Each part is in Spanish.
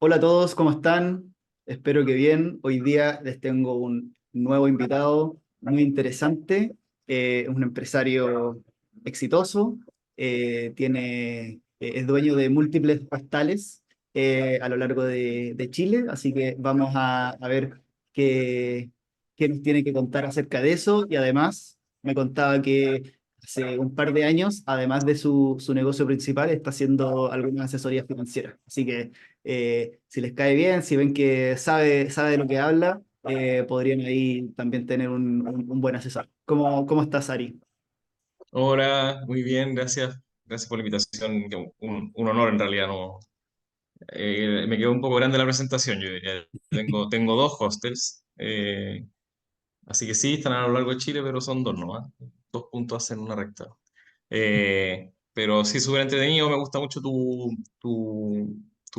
Hola a todos, ¿cómo están? Espero que bien. Hoy día les tengo un nuevo invitado muy interesante. Es un empresario exitoso, es dueño de múltiples pastales a lo largo de Chile, así que vamos a ver qué, qué nos tiene que contar acerca de eso. Y además me contaba que hace un par de años, además de su negocio principal, está haciendo algunas asesorías financieras. Así que si les cae bien, si ven que sabe de lo que habla, podrían ahí también tener un buen asesor. ¿Cómo estás, Ari? Hola, muy bien, gracias. Gracias por la invitación. Un honor en realidad, no. Me quedó un poco grande la presentación, yo diría. Tengo dos hostels, así que sí, están a lo largo de Chile, pero son dos nomás. Dos puntos hacen una recta. Pero sí, súper entretenido. Me gusta mucho tu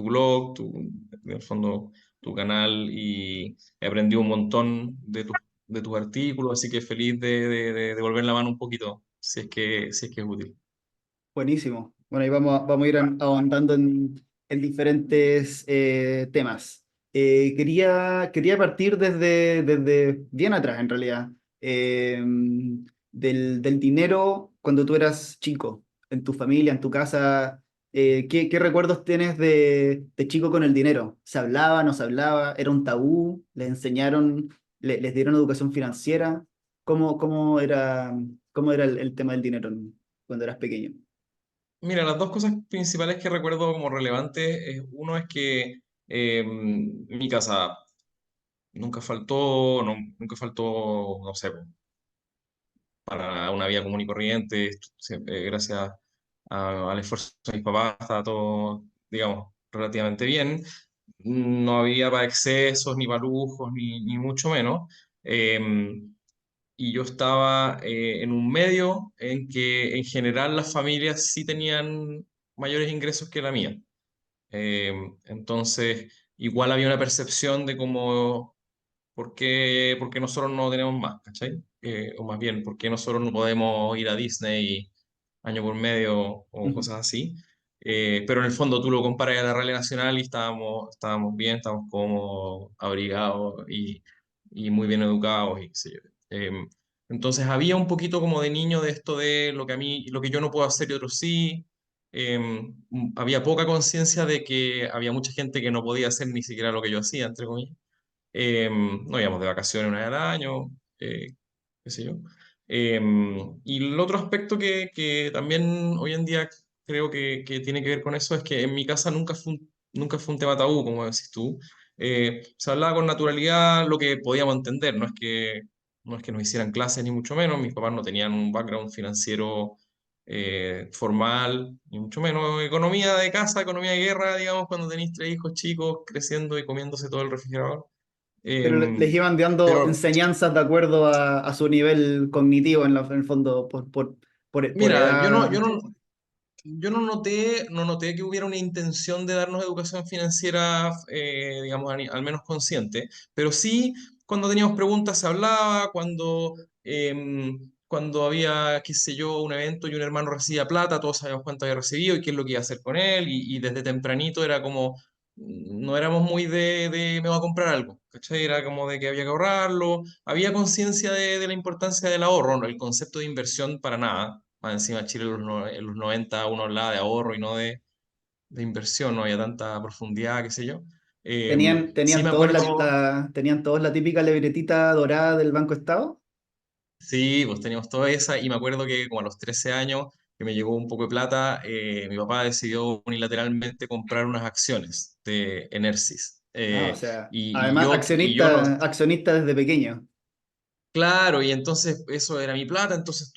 blog, en el fondo, tu canal, y he aprendido un montón de tus artículos, así que feliz de devolver la mano un poquito, si es que es útil. Buenísimo. Bueno, ahí vamos a ir ahondando en diferentes temas. Quería partir desde bien atrás, en realidad. Del dinero cuando tú eras chico, en tu familia, en tu casa. ¿Qué recuerdos tienes de chico con el dinero? ¿Se hablaba, no se hablaba? ¿Era un tabú? ¿Les enseñaron, les dieron educación financiera? ¿Cómo era el tema del dinero cuando eras pequeño? Mira, las dos cosas principales que recuerdo como relevantes, uno es que mi casa nunca faltó, no sé, para una vida común y corriente, gracias al esfuerzo de mis papás, estaba todo, digamos, relativamente bien. No había para excesos, ni para lujos, ni mucho menos. Y yo estaba en un medio en que en general las familias sí tenían mayores ingresos que la mía. Entonces, igual había una percepción de cómo, ¿por qué nosotros no tenemos más? ¿Cachai? O más bien, ¿por qué nosotros no podemos ir a Disney año por medio o Ujú. cosas así? Pero en el fondo tú lo comparas a la realidad nacional y estábamos bien, estábamos cómodos, abrigados y muy bien educados y qué sé yo. Entonces había un poquito como de niño de esto de lo que a mí, lo que yo no puedo hacer y otros sí. Había poca conciencia de que había mucha gente que no podía hacer ni siquiera lo que yo hacía, entre comillas. Nos íbamos de vacaciones una vez al año, qué sé yo. Y el otro aspecto que también hoy en día creo que tiene que ver con eso es que en mi casa nunca fue un tema tabú, como decís tú. Se hablaba con naturalidad lo que podíamos entender, no es que nos hicieran clases ni mucho menos, mis papás no tenían un background financiero formal, ni mucho menos. Economía de casa, economía de guerra, digamos, cuando tenéis tres hijos chicos creciendo y comiéndose todo el refrigerador. Pero les Em, iban dando pero enseñanzas de acuerdo a su nivel cognitivo en el fondo, por mira, yo no, edad. yo no, yo no noté que hubiera una intención de darnos educación financiera, digamos, al menos consciente, pero sí, cuando teníamos preguntas se hablaba, cuando había, qué sé yo, un evento y un hermano recibía plata, todos sabíamos cuánto había recibido y qué es lo que iba a hacer con él, y desde tempranito era como, no éramos muy de me voy a comprar algo, ¿cachai? Era como de que había que ahorrarlo, había conciencia de la importancia del ahorro, ¿no? El concepto de inversión para nada. Más encima Chile en los 90 uno hablaba de ahorro y no de inversión, no había tanta profundidad, qué sé yo. Eh, sí Tenían me todos acuerdo, tenían todos la típica libretita dorada del Banco Estado. sí, pues teníamos toda esa y me acuerdo que como a los 13 años que me llegó un poco de plata, mi papá decidió unilateralmente comprar unas acciones de Enersys. Ah, o sea, Y además yo no, accionista desde pequeño. claro, y entonces eso era mi plata, entonces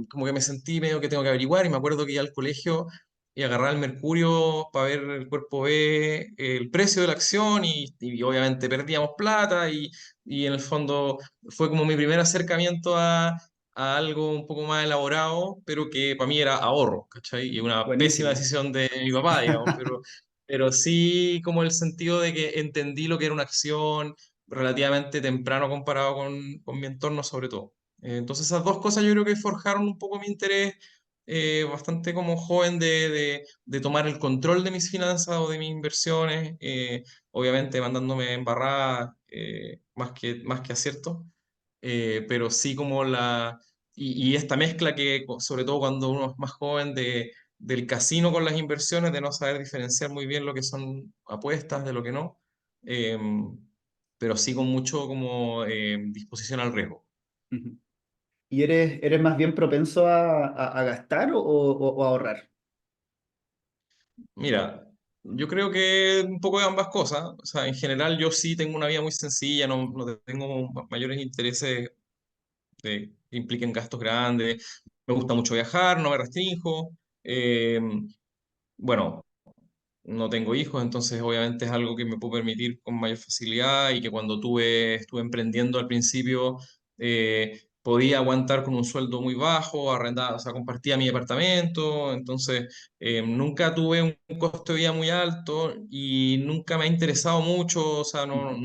como que me sentí medio que tengo que averiguar y me acuerdo que iba al colegio y agarrar el Mercurio para ver el cuerpo B, el precio de la acción y obviamente perdíamos plata y en el fondo fue como mi primer acercamiento a algo un poco más elaborado, pero que para mí era ahorro, ¿cachai? Y una pésima Buenísimo. decisión de mi papá, digamos, pero sí como el sentido de que entendí lo que era una acción relativamente temprano comparado con mi entorno sobre todo. Entonces esas dos cosas yo creo que forjaron un poco mi interés bastante como joven de tomar el control de mis finanzas o de mis inversiones, obviamente mandándome embarradas más que aciertos, pero sí como y esta mezcla que, sobre todo cuando uno es más joven, del casino con las inversiones, de no saber diferenciar muy bien lo que son apuestas de lo que no, eh, pero sí con mucho como disposición al riesgo. Ujú. ¿Y eres más bien propenso a gastar o a ahorrar? Mira, yo creo que un poco de ambas cosas. O sea, en general yo sí tengo una vida muy sencilla, no tengo mayores intereses que impliquen gastos grandes. Me gusta mucho viajar, no me restrinjo. Bueno, no tengo hijos, entonces obviamente es algo que me puedo permitir con mayor facilidad y que cuando estuve emprendiendo al principio podía aguantar con un sueldo muy bajo, arrendar, o sea, compartía mi departamento, entonces nunca tuve un costo de vida muy alto y nunca me ha interesado mucho, o sea, Ujú,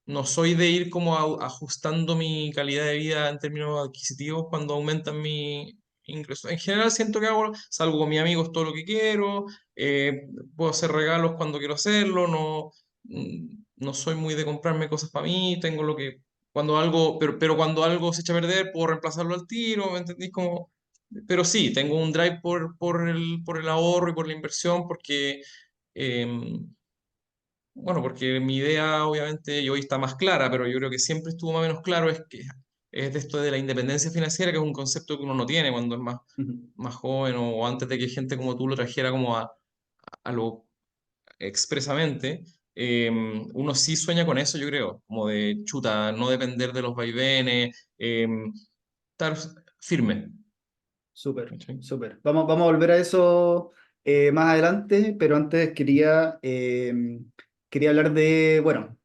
no soy de ir como ajustando mi calidad de vida en términos adquisitivos cuando aumentan mi ingresos. En general siento que salgo con mis amigos todo lo que quiero, puedo hacer regalos cuando quiero hacerlo, no soy muy de comprarme cosas para mí, tengo lo que, cuando algo, pero cuando algo se echa a perder, puedo reemplazarlo al tiro, ¿me entendís? Como, pero sí, tengo un drive por el ahorro y por la inversión, porque, bueno, porque mi idea, obviamente, y hoy está más clara, pero yo creo que siempre estuvo más o menos claro, es que es de esto de la independencia financiera, que es un concepto que uno no tiene cuando es ujú. más joven o antes de que gente como tú lo trajera como a lo expresamente, uno sí sueña con eso, yo creo, como de chuta, no depender de los vaivenes, estar firme. Súper, ¿Cachai? súper. Vamos a volver a eso más adelante, pero antes quería hablar de, bueno,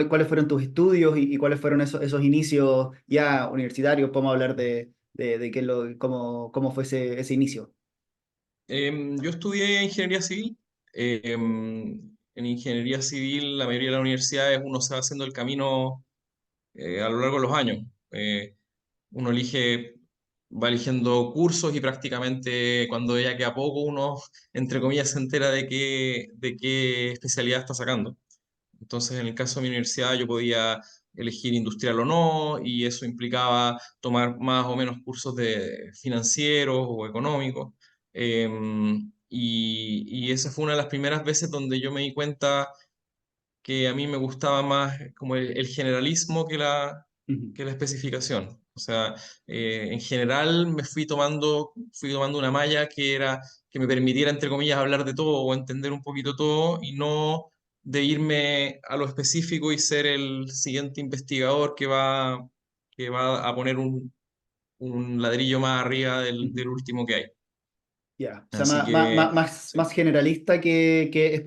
cuáles fueron tus estudios y cuáles fueron esos inicios ya universitarios. Podemos hablar de cómo fue ese inicio. Yo estudié ingeniería civil. En ingeniería civil, la mayoría de las universidades uno se va haciendo el camino a lo largo de los años. Uno va eligiendo cursos y prácticamente cuando ya queda poco, uno, entre comillas, se entera de qué especialidad está sacando. Entonces, en el caso de mi universidad, yo podía elegir industrial o no, y eso implicaba tomar más o menos cursos de financieros o económicos. Y esa fue una de las primeras veces donde yo me di cuenta que a mí me gustaba más como el generalismo Ujú. que la especificación. O sea, en general me fui tomando una malla que me permitiera, entre comillas, hablar de todo o entender un poquito todo y no de irme a lo específico y ser el siguiente investigador que va a poner un ladrillo más arriba del Ujú. último que hay. Ya, o sea, Así que, más sí. generalista que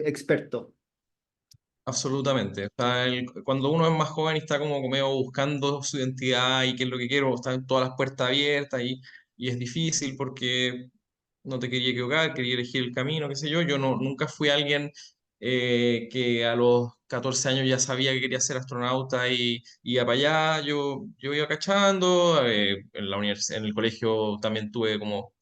experto. Absolutamente. O sea, cuando uno es más joven y está como medio buscando su identidad y qué es lo que quiero, están todas las puertas abiertas y es difícil porque no te quería equivocar, quería elegir el camino, qué sé yo. Yo nunca fui alguien que a los 14 años ya sabía que quería ser astronauta y iba para allá. Yo iba cachando. En la en el colegio también tuve como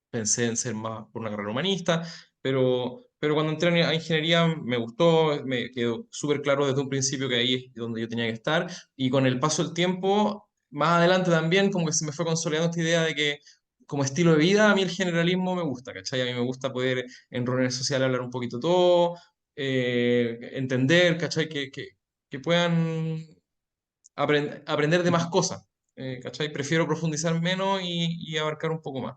pensé en ser más por una carrera humanista, pero cuando entré a ingeniería me gustó, me quedó súper claro desde un principio que ahí es donde yo tenía que estar, y con el paso del tiempo, más adelante también, como que se me fue consolidando esta idea de que como estilo de vida, a mí el generalismo me gusta, ¿cachai? A mí me gusta poder en reuniones sociales hablar un poquito todo, entender, ¿cachai? Que puedan aprender de más cosas, ¿cachai? Prefiero profundizar menos y abarcar un poco más.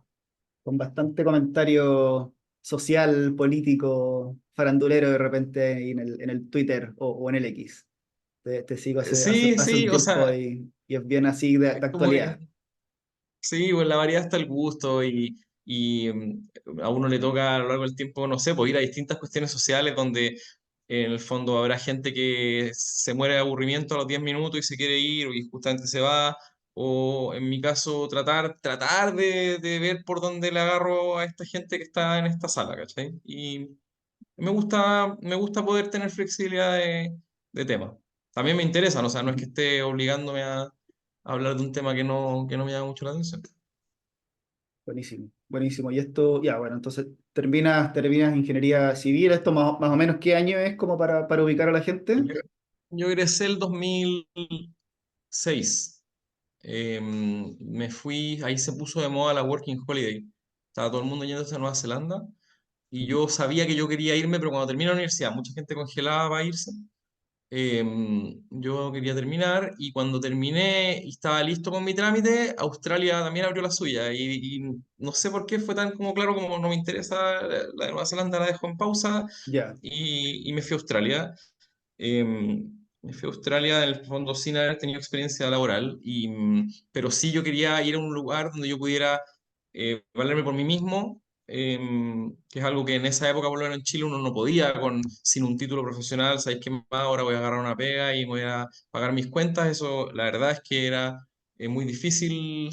Con bastante comentario social, político, farandulero de repente ahí en el Twitter o en el X. Te sigo Sí, hace un sí, o tiempo sea, y es bien así de como que actualidad. sí, pues la variedad está el gusto a uno le toca a lo largo del tiempo, no sé, pues ir a distintas cuestiones sociales donde en el fondo habrá gente que se muere de aburrimiento a los 10 minutos y se quiere ir y justamente se va, o en mi caso tratar de ver por dónde le agarro a esta gente que está en esta sala, ¿cachai? Y me gusta poder tener flexibilidad de tema. También me interesan, o sea, no es que Ujú. esté obligándome a hablar de un tema que no me llama mucho la atención. Buenísimo, buenísimo. Y esto, ya, bueno, entonces terminas ingeniería civil. ¿Esto más o menos qué año es como para ubicar a la gente? Yo, yo egresé el 2006. Me fui, ahí se puso de moda la Working Holiday. Estaba todo el mundo yéndose a Nueva Zelanda y Ujú. yo sabía que yo quería irme, pero cuando terminé la universidad, mucha gente congelaba para irse. Yo quería terminar y cuando terminé y estaba listo con mi trámite, Australia también abrió la suya y no sé por qué fue tan como claro como no me interesa la de Nueva Zelanda, la dejo en pausa Ya, y me fui a Australia. Me fui a Australia en el fondo sin haber tenido experiencia laboral, pero sí yo quería ir a un lugar donde yo pudiera valerme por mí mismo, que es algo que en esa época, por lo menos en Chile, uno no podía sin un título profesional. ¿Sabéis qué más? Ahora voy a agarrar una pega y voy a pagar mis cuentas. Eso, la verdad es que era muy difícil.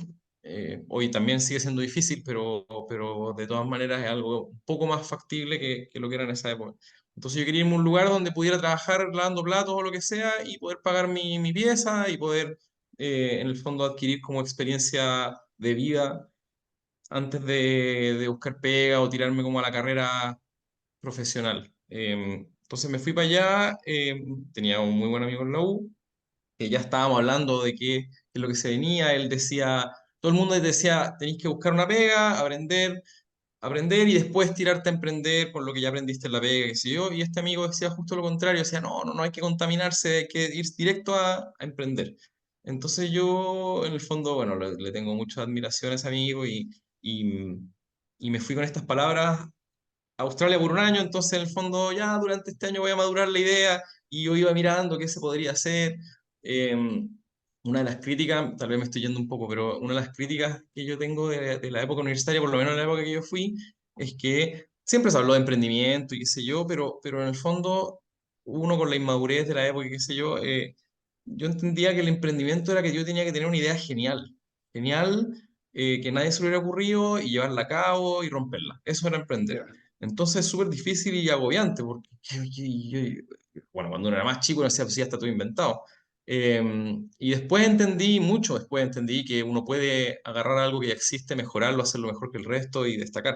Hoy también sigue siendo difícil, pero de todas maneras es algo un poco más factible que lo que era en esa época. Entonces yo quería irme a un lugar donde pudiera trabajar lavando platos o lo que sea y poder pagar mi pieza y poder en el fondo adquirir como experiencia de vida antes de buscar pega o tirarme como a la carrera profesional. Entonces me fui para allá, tenía un muy buen amigo en la U, que ya estábamos hablando de qué es lo que se venía. Él decía, todo el mundo decía, tenéis que buscar una pega, aprender y después tirarte a emprender con lo que ya aprendiste en la pega, qué sé yo. Y este amigo decía justo lo contrario, decía, no, no, no hay que contaminarse, hay que ir directo a emprender. Entonces yo, en el fondo, bueno, le tengo mucha admiración a ese amigo y, y me fui con estas palabras Australia por un año, entonces en el fondo ya durante este año voy a madurar la idea y yo iba mirando qué se podría hacer. Eh, una de las críticas, tal vez me estoy yendo un poco, pero una de las críticas que yo tengo de la época universitaria, por lo menos en la época que yo fui, es que siempre se habló de emprendimiento y qué sé yo, pero en el fondo uno con la inmadurez de la época y qué sé yo, yo entendía que el emprendimiento era que yo tenía que tener una idea genial, genial, que nadie se le hubiera ocurrido y llevarla a cabo y romperla. Eso era emprender. ya. Entonces es súper difícil y agobiante, porque bueno, cuando uno era más chico, no decía, pues ya está todo inventado. Y después entendí, mucho después entendí que uno puede agarrar algo que ya existe, mejorarlo, hacerlo mejor que el resto y destacar.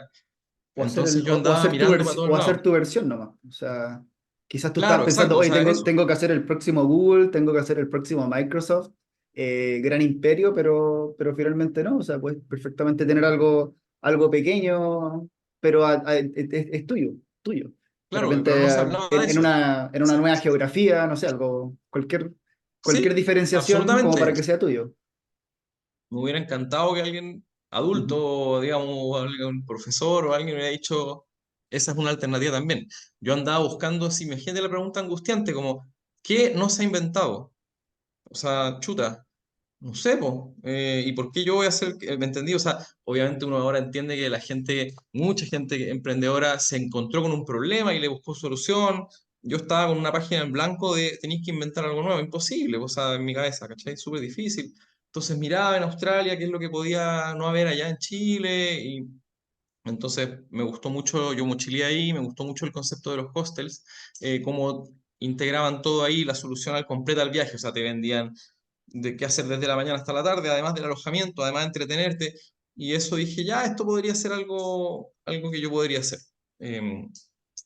Entonces yo O andaba hacer mirando para todos o lados. hacer tu versión nomás. O sea, quizás tú estabas Claro, pensando, exacto, o oye, sea, eso. tengo que hacer el próximo Google, tengo que hacer el próximo Microsoft, gran imperio, pero finalmente no. O sea, puedes perfectamente tener algo pequeño, pero es tuyo, tuyo. De Claro, repente pero no se hablaba de en eso. en una nueva geografía, no sé, algo, cualquier Sí, diferenciación como absolutamente. para que sea tuyo. Me hubiera encantado que alguien Ujú. adulto, digamos, un profesor o alguien me hubiera dicho, esa es una alternativa también. Yo andaba buscando, si me gente la pregunta angustiante, como, ¿qué no se ha inventado? O sea, chuta, no sé, po, ¿y por qué yo voy a hacer, me entendí? O sea, obviamente uno ahora entiende que la gente, mucha gente emprendedora se encontró con un problema y le buscó solución. Yo estaba con una página en blanco de tenéis que inventar algo nuevo, imposible, o sea, en mi cabeza, ¿cachai? Súper difícil. Entonces miraba en Australia qué es lo que podía no haber allá en Chile y entonces me gustó mucho, yo mochileé ahí, me gustó mucho el concepto de los hostels, cómo integraban todo ahí, la solución al completa al viaje, o sea, te vendían de qué hacer desde la mañana hasta la tarde, además del alojamiento, además de entretenerte. Y eso dije, ya, esto podría ser algo que yo podría hacer. Em,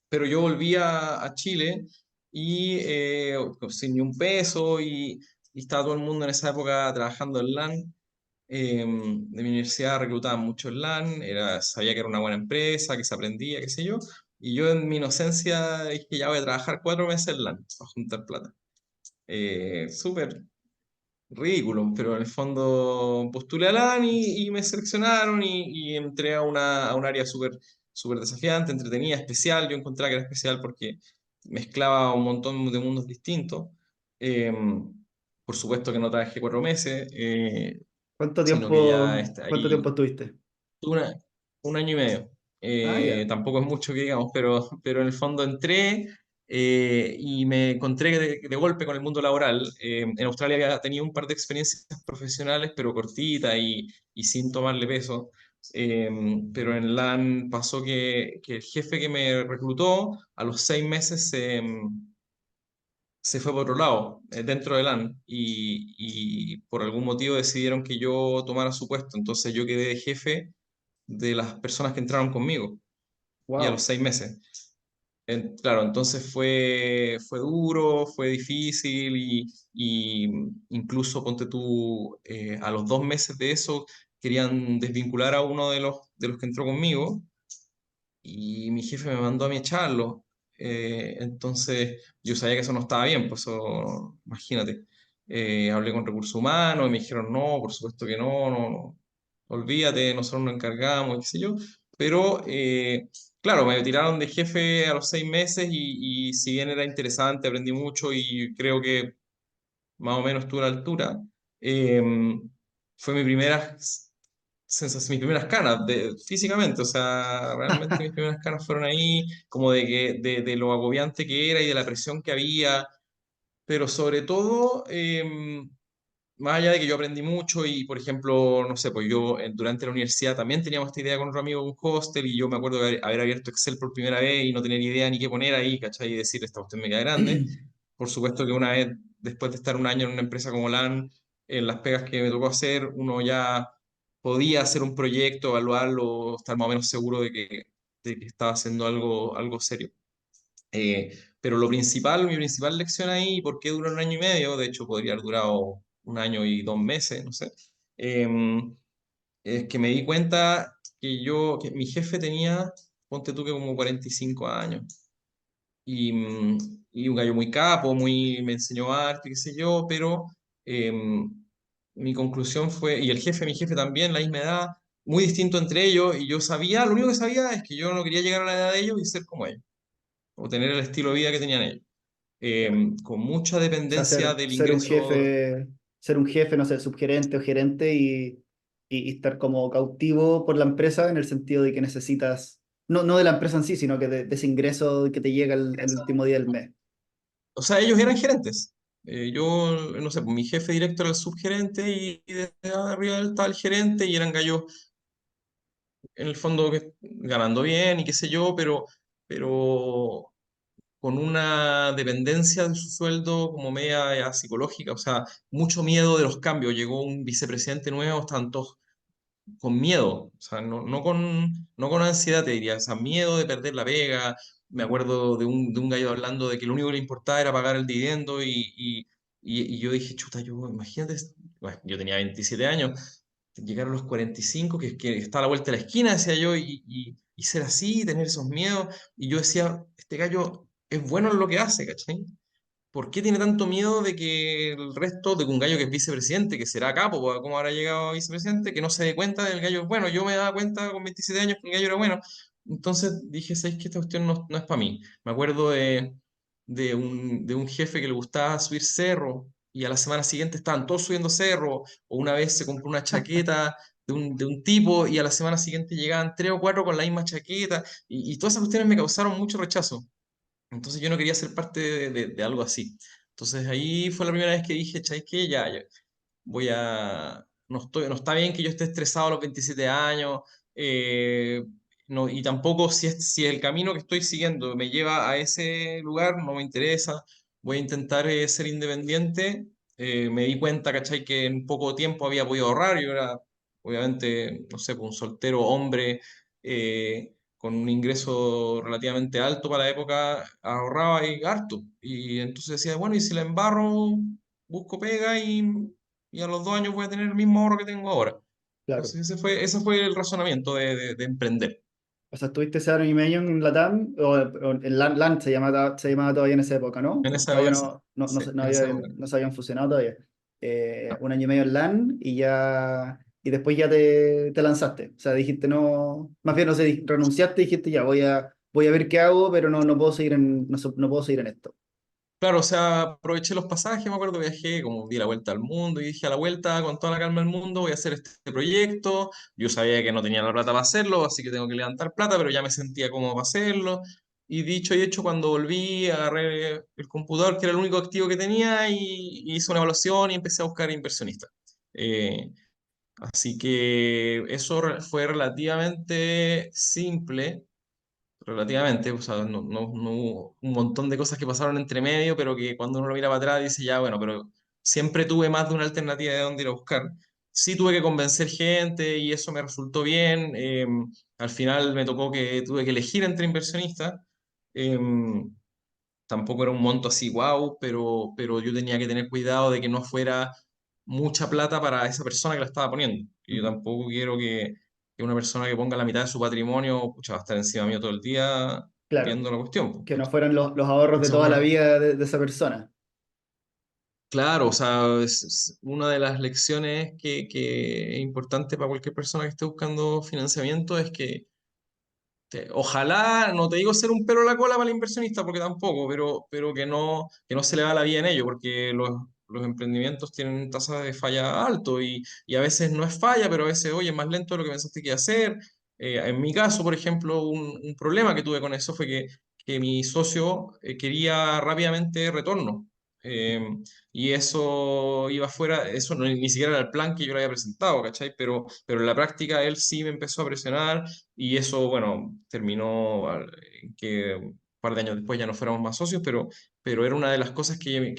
pero yo volví a Chile y sin ni un peso y estaba todo el mundo en esa época trabajando en LAN. De mi universidad reclutaban mucho en LAN, sabía que era una buena empresa, que se aprendía, qué sé yo. Y yo en mi inocencia dije, ya voy a trabajar 4 meses en LAN para juntar plata. Súper ridículo, pero en el fondo postulé a LAN y me seleccionaron y entré a un área súper desafiante, entretenida, especial. Yo encontraba que era especial porque mezclaba un montón de mundos distintos. Eh, por supuesto que no trabajé 4 meses, sino que ya está Cuánto ahí tiempo estuviste? una, un año y medio. Ah, ya. Tampoco es mucho que digamos, pero en el fondo entré y me encontré de golpe con el mundo laboral. En Australia había tenido un par de experiencias profesionales, pero cortitas y sin tomarle peso. Eh, pero en LAN pasó que el jefe que me reclutó a los 6 meses se fue por otro lado, dentro de LAN, y por algún motivo decidieron que yo tomara su puesto. Entonces yo quedé de jefe de las personas que entraron conmigo y a los Wow. 6 meses. Claro, entonces fue duro, fue difícil y incluso ponte tú, a los 2 meses de eso querían desvincular a uno de los que entró conmigo y mi jefe me mandó a mí echarlo. Entonces yo sabía que eso no estaba bien, pues eso, imagínate. Hablé con recursos humanos y me dijeron, no, por supuesto que no, no, no, olvídate, nosotros nos encargamos, y qué sé yo. Pero, claro, me tiraron de jefe a los 6 meses y si bien era interesante, aprendí mucho y creo que más o menos estuve a la altura, eh, fue mi primera mis primeras canas físicamente, o sea, realmente mis primeras canas fueron ahí, como de lo agobiante que era y de la presión que había, pero sobre todo, más allá de que yo aprendí mucho y, por ejemplo, no sé, pues yo durante la universidad también teníamos esta idea con otro amigo de un hostel y yo me acuerdo de haber abierto Excel por primera vez y no tener idea ni qué poner ahí, ¿cachai? Y decir, esta cuestión me queda grande. Por supuesto que una vez, después de estar un año en una empresa como LAN, en las pegas que me tocó hacer, uno ya podía hacer un proyecto, evaluarlo, estar más o menos seguro de que estaba haciendo algo serio. Pero lo principal, mi principal lección ahí, ¿por qué duró un año y medio? De hecho, podría haber durado un año y 2 meses, no sé. Es que me di cuenta que mi jefe tenía, ponte tú que como 45 años y un gallo muy capo, me enseñó arte, qué sé yo, pero mi conclusión fue, y el jefe, mi jefe también, la misma edad, muy distinto entre ellos, y yo sabía, lo único que sabía es que yo no quería llegar a la edad de ellos y ser como ellos, o tener el estilo de vida que tenían ellos, Claro. con mucha O sea, dependencia del ser ingreso. ser un jefe, no sé, subgerente o gerente y estar como cautivo por la empresa en el sentido de que necesitas, no de la empresa en sí, sino que de ese ingreso que te llega el último día del mes. O sea, ellos eran gerentes. Yo, no sé, pues, mi jefe directo era el subgerente y desde arriba él estaba el gerente y eran gallos en el fondo ganando bien y qué sé yo, pero con una dependencia de su sueldo como media psicológica, o sea, mucho miedo de los cambios. Llegó un vicepresidente nuevo, estaban todos con miedo, o sea, no con ansiedad, te diría, o sea, miedo de perder la pega. Me acuerdo de un gallo hablando de que lo único que le importaba era pagar el dividendo y yo dije, chuta, imagínate, bueno, yo tenía 27 años, llegar a los 45, que está a la vuelta de la esquina, decía yo, y ser así, tener esos miedos, y yo decía, este gallo es bueno en lo que hace, ¿cachai? ¿Por qué tiene tanto miedo de que el resto, de que un gallo que es vicepresidente, que será capo, pues, ¿cómo habrá llegado a vicepresidente, que no se dé cuenta del gallo es bueno? Yo me daba cuenta con 27 años que el gallo era bueno. Entonces dije, ¿sabes qué? Esta cuestión no es para mí. Me acuerdo de un jefe que le gustaba subir cerro y a la semana siguiente estaban todos subiendo cerro, o una vez se compró una chaqueta de un tipo y a la semana siguiente llegaban tres o cuatro con la misma chaqueta y todas esas cuestiones me causaron mucho rechazo. Entonces yo no quería ser parte de algo así. Entonces ahí fue la primera vez que dije, ¿sabes qué? Ya, no está bien que yo esté estresado a los 27 años, no, y tampoco si el camino que estoy siguiendo me lleva a ese lugar, no me interesa, voy a intentar ser independiente. Me di cuenta, ¿cachai? Que en poco tiempo había podido ahorrar, yo era, obviamente, no sé, pues, un soltero hombre, con un ingreso relativamente alto para la época, ahorraba y harto. Y entonces decía, bueno, y si la embarro, busco pega y a los 2 años voy a tener el mismo ahorro que tengo ahora. Claro. Entonces ese fue el razonamiento de emprender O sea, estuviste ese año y medio en Latam, o en LAN se llamaba todavía en esa época, ¿no? en esa Todavía época, sí. Sí, en esa época. no se habían fusionado todavía. No. Un año y medio en LAN y después ya te lanzaste. O sea, dijiste no, más bien no sé, renunciaste y dijiste ya voy a ver qué hago, pero no puedo seguir no puedo seguir en esto. Claro, o sea, aproveché los pasajes, me acuerdo, viajé, como di la vuelta al mundo y dije a la vuelta, con toda la calma del mundo, voy a hacer este proyecto. Yo sabía que no tenía la plata para hacerlo, así que tengo que levantar plata, pero ya me sentía cómodo para hacerlo. Y dicho y hecho, cuando volví, agarré el computador, que era el único activo que tenía, y hice una evaluación y empecé a buscar inversionistas. Eh, Así que eso fue relativamente simple, relativamente, o sea, no hubo un montón de cosas que pasaron entre medio, pero que cuando uno lo mira para atrás dice, ya, bueno, pero siempre tuve más de una alternativa de dónde ir a buscar. sí tuve que convencer gente y eso me resultó bien. Al final me tocó que tuve que elegir entre inversionistas. em, Tampoco era un monto así, wow, pero yo tenía que tener cuidado de que no fuera mucha plata para esa persona que la estaba poniendo. Y yo Ujú. tampoco quiero que una persona que ponga la mitad de su patrimonio, pucha, va a estar encima mío todo el día Claro, viendo la cuestión, que no pues. fueran los ahorros de Esa es toda la una, vida de esa persona. claro, o sea, es una de las lecciones que es importante para cualquier persona que esté buscando financiamiento es que ojalá, no te digo ser un pelo a la cola para el inversionista, porque tampoco, pero que no se le va la vida en ello, porque los emprendimientos tienen tasas de falla alto y a veces no es falla, pero a veces, oye, es más lento de lo que pensaste que iba a hacer. En mi caso, por ejemplo, un problema que tuve con eso fue que mi socio quería rápidamente retorno. Eh, y eso iba fuera, eso ni siquiera era el plan que yo le había presentado, ¿cachai? Pero en la práctica él sí me empezó a presionar y eso, bueno, terminó en que un par de años después ya no fuéramos más socios, pero era una de las cosas que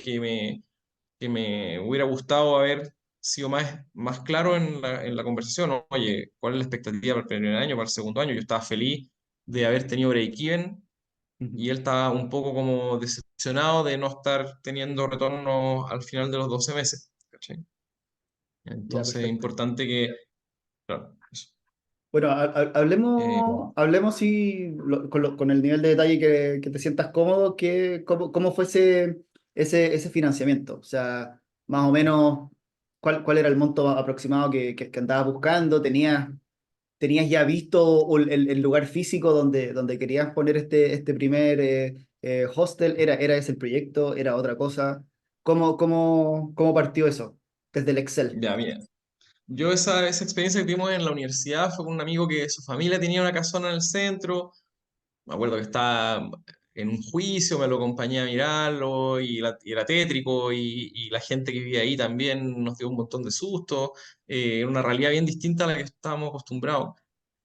me hubiera gustado haber sido más claro en la conversación, ¿no? Oye, ¿cuál es la expectativa para el primer año, para el segundo año? Yo estaba feliz de haber tenido break-even Ujú. y él estaba un poco como decepcionado de no estar teniendo retorno al final de los 12 meses. ¿Cachai? Ya, Entonces es perfecto. importante que, claro, eso. Bueno, Eh, hablemos si, con el nivel de detalle que te sientas cómodo, cómo fue ese financiamiento. O sea, más o menos, cuál era el monto aproximado que andabas buscando. ¿Tenías ya visto el lugar físico donde querías poner este primer hostel? ¿Era ese el proyecto? ¿Era otra cosa? ¿Cómo partió eso desde el Excel? ya, mira. Yo esa experiencia que tuvimos en la universidad fue con un amigo que su familia tenía una casona en el centro. Me acuerdo que estaba en un juicio, me lo acompañé a mirarlo y era tétrico y la gente que vivía ahí también nos dio un montón de susto. Era una realidad bien distinta a la que estábamos acostumbrados.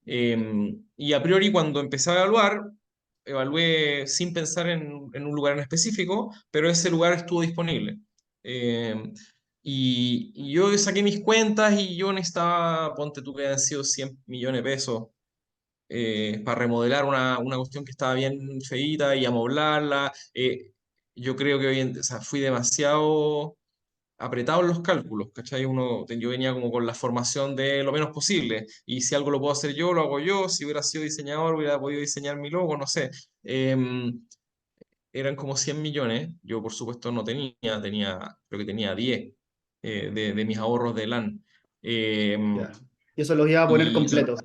Y a priori cuando empecé a evaluar, evalué sin pensar en un lugar en específico, pero ese lugar estuvo disponible. Y yo saqué mis cuentas y yo necesitaba, ponte tú que han sido 100 millones de pesos para remodelar una cuestión que estaba bien feíta y amoblarla. Yo creo que o sea, fui demasiado apretado en los cálculos, ¿cachai? Yo venía como con la formación de lo menos posible, y si algo lo puedo hacer yo, lo hago yo, si hubiera sido diseñador, hubiera podido diseñar mi logo, no sé. Eran como 100 millones, yo por supuesto no creo que tenía 10 de mis ahorros de LAN. Ya. Y eso los ibas a poner Y completos.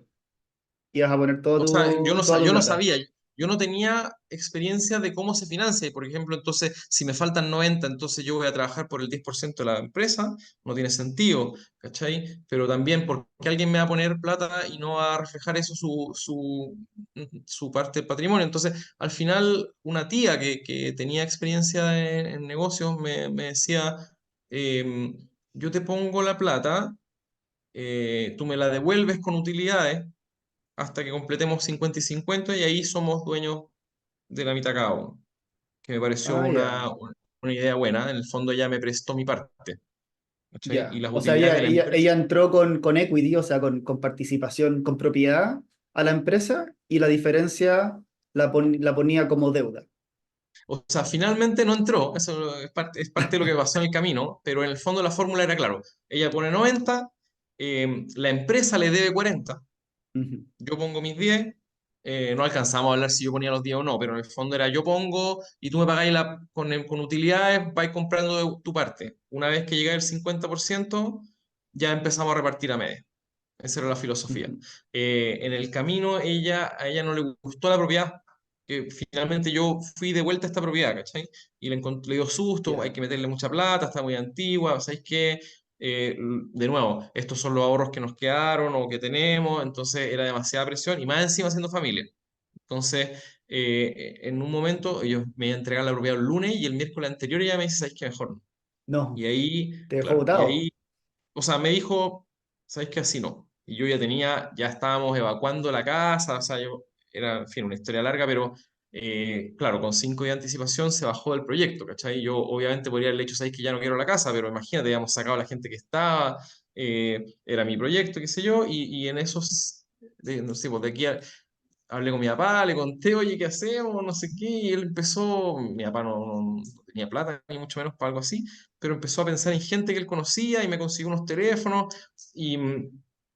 Ibas a poner O sea, toda tu yo no plata. sabía, yo no tenía experiencia de cómo se financia. Y, por ejemplo, entonces, si me faltan 90, entonces yo voy a trabajar por el 10% de la empresa, no tiene sentido, ¿cachai? Pero también, ¿porque alguien me va a poner plata y no va a reflejar eso su parte del patrimonio? Entonces, al final, una tía que tenía experiencia en negocios me decía, em, yo te pongo la plata, tú me la devuelves con utilidades hasta que completemos 50 y 50 y ahí somos dueños de la mitad cada uno, que me pareció Ah, ya, una idea buena. En el fondo ya me prestó mi parte, ¿cachai? Y ya. las O sea, utilidades de la empresa. ella entró con equity, o sea, con participación, con propiedad a la empresa y la diferencia la ponía como deuda. O sea, finalmente no entró, eso es parte de lo que pasó en el camino, pero en el fondo la fórmula era claro. Ella pone 90, la empresa le debe 40, Ujú. yo pongo mis 10, no alcanzamos a hablar si yo ponía los 10 o no, pero en el fondo era yo pongo y tú me pagáis con utilidades, vais comprando de tu parte. Una vez que llega el 50%, ya empezamos a repartir a media. Esa era la filosofía. Ujú. En el camino, a ella no le gustó la propiedad, que finalmente yo fui de vuelta a esta propiedad, ¿cachai? Y le dio susto, hay Ya. que meterle mucha plata, está muy antigua, ¿sabéis qué? De nuevo, estos son los ahorros que nos quedaron o que tenemos, entonces era demasiada presión y más encima siendo familia. Entonces, en un momento ellos me iban a entregar la propiedad el lunes y el miércoles anterior ella me dice, ¿sabéis qué mejor? No, Y ahí, te dejó claro, y ahí, votado. o sea, me dijo, ¿sabéis qué? Así no. Y yo ya estábamos evacuando la casa, o sea, era, en fin, una historia larga, pero claro, con 5 días de anticipación se bajó del proyecto, ¿cachai? Yo obviamente podría haberle dicho, ¿sabéis que ya no quiero la casa? Pero imagínate, habíamos sacado a la gente que estaba. era mi proyecto, qué sé yo, y en esos, no sé, pues de aquí hablé con mi papá, le conté, oye, ¿qué hacemos? No sé qué, y él empezó, mi papá no tenía plata, ni mucho menos para algo así, pero empezó a pensar en gente que él conocía y me consiguió unos teléfonos y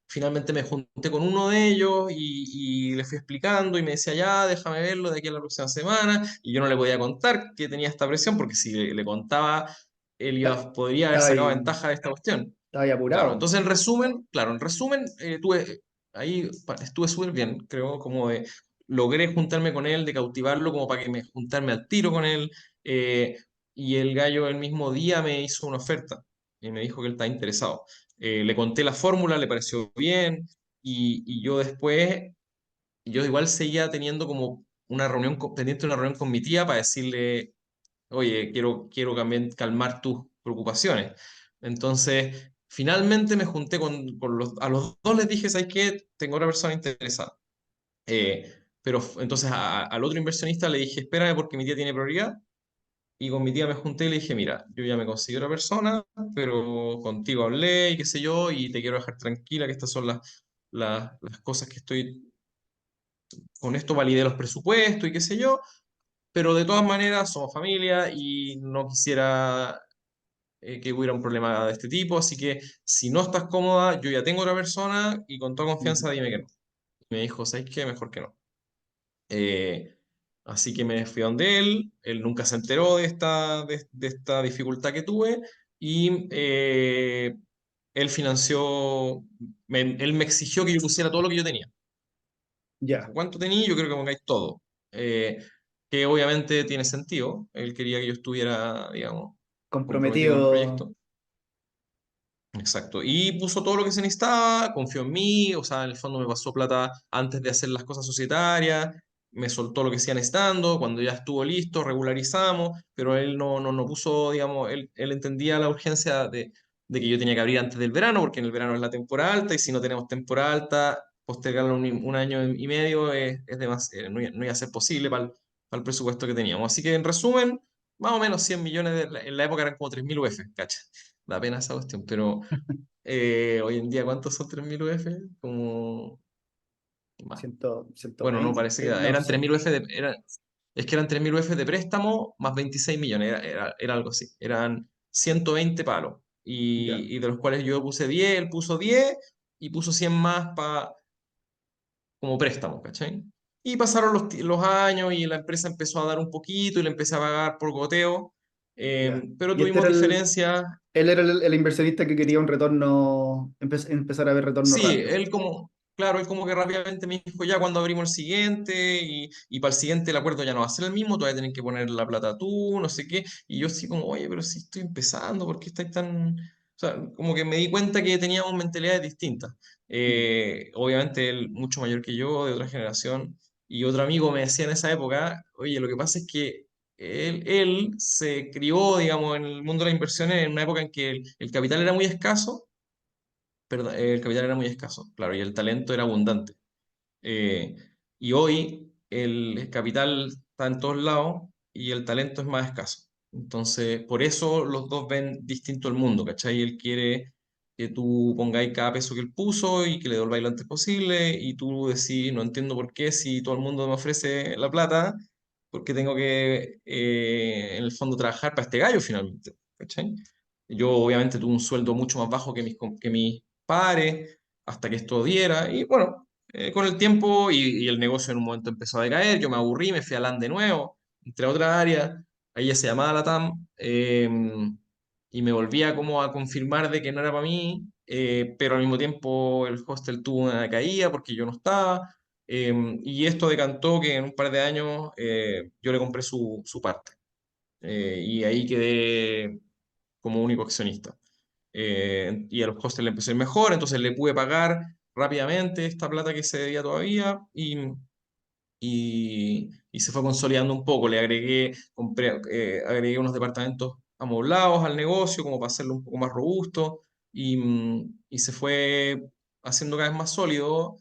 finalmente me junté con uno de ellos y le fui explicando y me decía, ya, déjame verlo de aquí a la próxima semana, y yo no le podía contar que tenía esta presión porque si le contaba, podría haber Estaba sacado ahí, ventaja de esta cuestión. estaba ahí Claro, apurado. entonces en resumen, claro, en resumen, ahí estuve súper bien, creo, como de, logré juntarme con él, de cautivarlo como para que me juntarme al tiro con él, eh, y el gallo el mismo día me hizo una oferta y me dijo que él está interesado. Le conté la fórmula, le pareció bien, y yo después, yo igual seguía teniendo como una reunión, pendiente de una reunión con mi tía para decirle, oye, quiero también calmar tus preocupaciones. Entonces, finalmente me junté a los dos les dije, ¿sabes qué? Tengo otra persona interesada. Pero entonces al otro inversionista le dije, espérame porque mi tía tiene prioridad. Y con mi tía me junté y le dije, mira, yo ya me conseguí otra persona, pero contigo hablé y qué sé yo, y te quiero dejar tranquila que estas son las cosas que estoy, con esto validé los presupuestos y qué sé yo, pero de todas maneras somos familia y no quisiera que hubiera un problema de este tipo, así que si no estás cómoda, yo ya tengo otra persona y con toda confianza Mm, dime que no. Y me dijo, ¿sabes qué? Mejor que no. Eh, Así que me fui a donde él nunca se enteró de esta dificultad que tuve y él financió, él me exigió que yo pusiera todo lo que yo tenía. Dijo, ya, ¿cuánto tenía? Yo creo que pongáis todo. Eh, que obviamente tiene sentido. Él quería que yo estuviera, digamos, comprometido con el comprometido. proyecto. Exacto. Y puso todo lo que se necesitaba, confió en mí, o sea, en el fondo me pasó plata antes de hacer las cosas societarias, me soltó lo que siga necesitando, cuando ya estuvo listo, regularizamos, pero él no puso, digamos, él entendía la urgencia de que yo tenía que abrir antes del verano, porque en el verano es la temporada alta, y si no tenemos temporada alta, postergarlo un año y medio es demasiado, no iba a ser posible para el presupuesto que teníamos. Así que en resumen, más o menos 100 millones, en la época eran como 3.000 UF, ¿cachai? Da pena esa cuestión, pero hoy en día, ¿cuántos son 3.000 UF? Como más. Ciento Bueno, no, parece que veinte no, eran 3.000 UF es que eran 3.000 UF de préstamo más 26 millones, era algo así. Eran 120 palos. ya. Y de los cuales yo puse 10, él puso 10 y puso 100 más como préstamo, ¿cachai? Y pasaron los años y la empresa empezó a dar un poquito y le empecé a pagar por goteo, Ya. pero Y este tuvimos era diferencias. él era el inversionista que quería un retorno, empezar a ver retorno Sí, rápido. él como, claro, él como que rápidamente me dijo ya cuando abrimos el siguiente y para el siguiente el acuerdo ya no va a ser el mismo, todavía tienen que poner la plata tú, no sé qué. Y yo así como, oye, pero si estoy empezando, ¿por qué estáis tan...? O sea, como que me di cuenta que teníamos mentalidades distintas. Mm, Obviamente él mucho mayor que yo, de otra generación, y otro amigo me decía en esa época, oye, lo que pasa es que él se crió, digamos, en el mundo de las inversiones en una época en que el capital era muy escaso, perdón, el capital era muy escaso, claro, y el talento era abundante. Eh, y hoy el capital está en todos lados y el talento es más escaso. Entonces, por eso los dos ven distinto el mundo, ¿cachai? Él quiere que tú pongáis cada peso que él puso y que le devolváis lo antes posible y tú decís, no entiendo por qué si todo el mundo me ofrece la plata, porque tengo que, en el fondo, trabajar para este gallo finalmente, ¿cachai? Yo obviamente tuve un sueldo mucho más bajo que mis pares hasta que esto diera y bueno, con el tiempo y el negocio en un momento empezó a decaer, yo me aburrí, me fui a LAN de nuevo, entre otras áreas, ahí ya se llamaba LATAM, y me volvía como a confirmar de que no era para mí, pero al mismo tiempo el hostel tuvo una caída porque yo no estaba, y esto decantó que en un par de años yo le compré su parte, y ahí quedé como único accionista. Y a los hostels le empecé a ir mejor, entonces le pude pagar rápidamente esta plata que se debía todavía y se fue consolidando un poco. Agregué unos departamentos amoblados al negocio como para hacerlo un poco más robusto y se fue haciendo cada vez más sólido.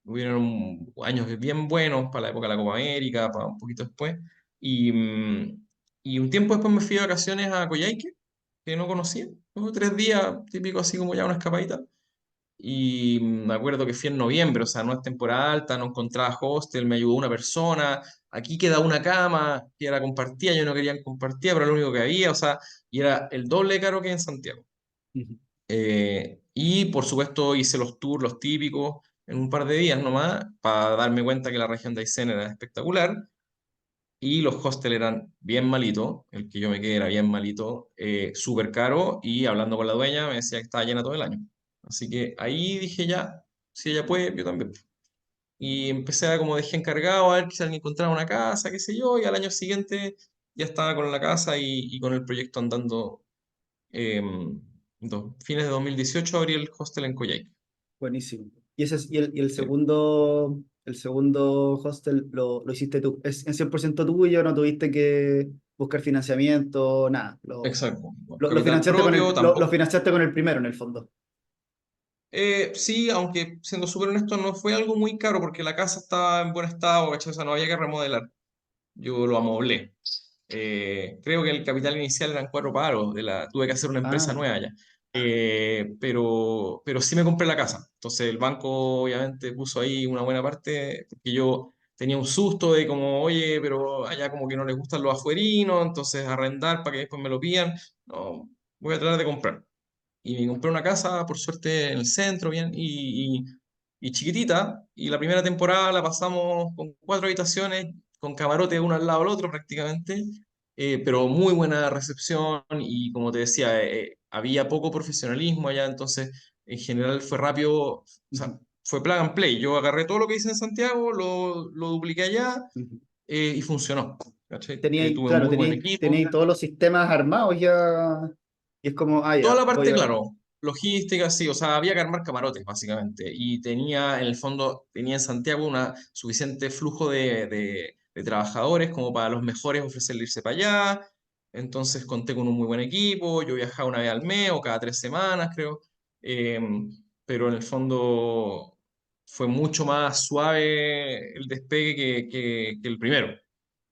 Hubieron años bien buenos para la época de la Copa América, para un poquito después. Y un tiempo después me fui de vacaciones a Coyhaique que no conocía. ¿No? 3 días, típico así como ya una escapadita. Y me acuerdo que fui en noviembre, o sea, no es temporada alta, no encontraba hostel, me ayudó una persona. Aquí queda una cama que era compartida, yo no quería compartida, pero era lo único que había, o sea, y era el doble de caro que en Santiago. Ujú. Y por supuesto hice los tours, los típicos, en un par de días nomás, para darme cuenta que la región de Aysén era espectacular. Y los hostels eran bien malitos, el que yo me quedé era bien malito, súper caro, y hablando con la dueña me decía que estaba llena todo el año. Así que ahí dije ya, si ella puede, yo también. Y empecé a como dejé encargado a ver si alguien encontraba una casa, qué sé yo, y al año siguiente ya estaba con la casa y con el proyecto andando. Fines de 2018 abrí el hostel en Coyhaique. Buenísimo. ¿Y, ese, y Sí, el segundo hostel lo hiciste tú? ¿Es en 100% tuyo? ¿No tuviste que buscar financiamiento? Nada. exacto. Lo Capital financiaste con propio lo tampoco. financiaste con el primero, en el fondo. Sí, aunque siendo súper honesto, no fue algo muy caro porque la casa estaba en buen estado, ¿cachai? O sea, no había que remodelar. Yo lo amoblé. Creo que el capital inicial eran 4 paros, tuve que hacer una empresa Ah, nueva ya. Pero sí me compré la casa. Entonces el banco obviamente puso ahí una buena parte porque yo tenía un susto de como, oye, pero allá como que no les gustan los afuerinos, entonces arrendar para que después me lo pidan. No, voy a tratar de comprar. Y me compré una casa, por suerte, en el centro, bien, y chiquitita. Y la primera temporada la pasamos con 4 habitaciones, con camarote uno al lado del otro prácticamente, pero muy buena recepción y como te decía, había poco profesionalismo allá, entonces en general fue rápido, o ujú, sea, fue plug and play. Yo agarré todo lo que hice en Santiago, lo dupliqué allá ujú. y funcionó. ¿Cachai? Tuve un Claro, muy buen equipo. tenía todos los sistemas armados ya. Y es como, ah, Toda ya, la voy parte, a. claro, logística, sí, o sea, había que armar camarotes, básicamente, y tenía, en el fondo, tenía en Santiago una suficiente flujo de trabajadores como para los mejores ofrecerle irse para allá, entonces conté con un muy buen equipo, yo viajaba una vez al mes o cada 3 semanas, creo, eh, pero en el fondo fue mucho más suave el despegue que el primero.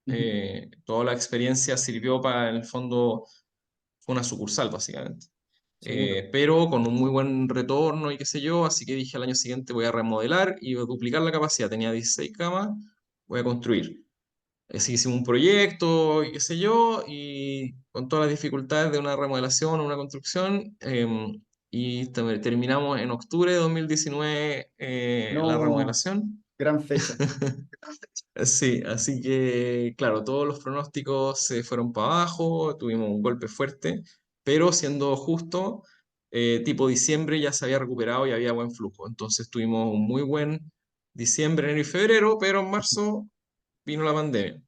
Ujú. Toda la experiencia sirvió para, en el fondo, fue una sucursal, básicamente, Seguro. pero con un muy buen retorno y qué sé yo, así que dije al año siguiente voy a remodelar y voy a duplicar la capacidad, tenía 16 camas, voy a construir. Así que hicimos un proyecto y qué sé yo, y con todas las dificultades de una remodelación o una construcción, y terminamos en octubre de 2019 la No, remodelación. gran fecha. Sí, así que, claro, todos los pronósticos se fueron para abajo, tuvimos un golpe fuerte, pero siendo justo, tipo diciembre ya se había recuperado y había buen flujo. Entonces tuvimos un muy buen diciembre, enero y febrero, pero en marzo vino la pandemia.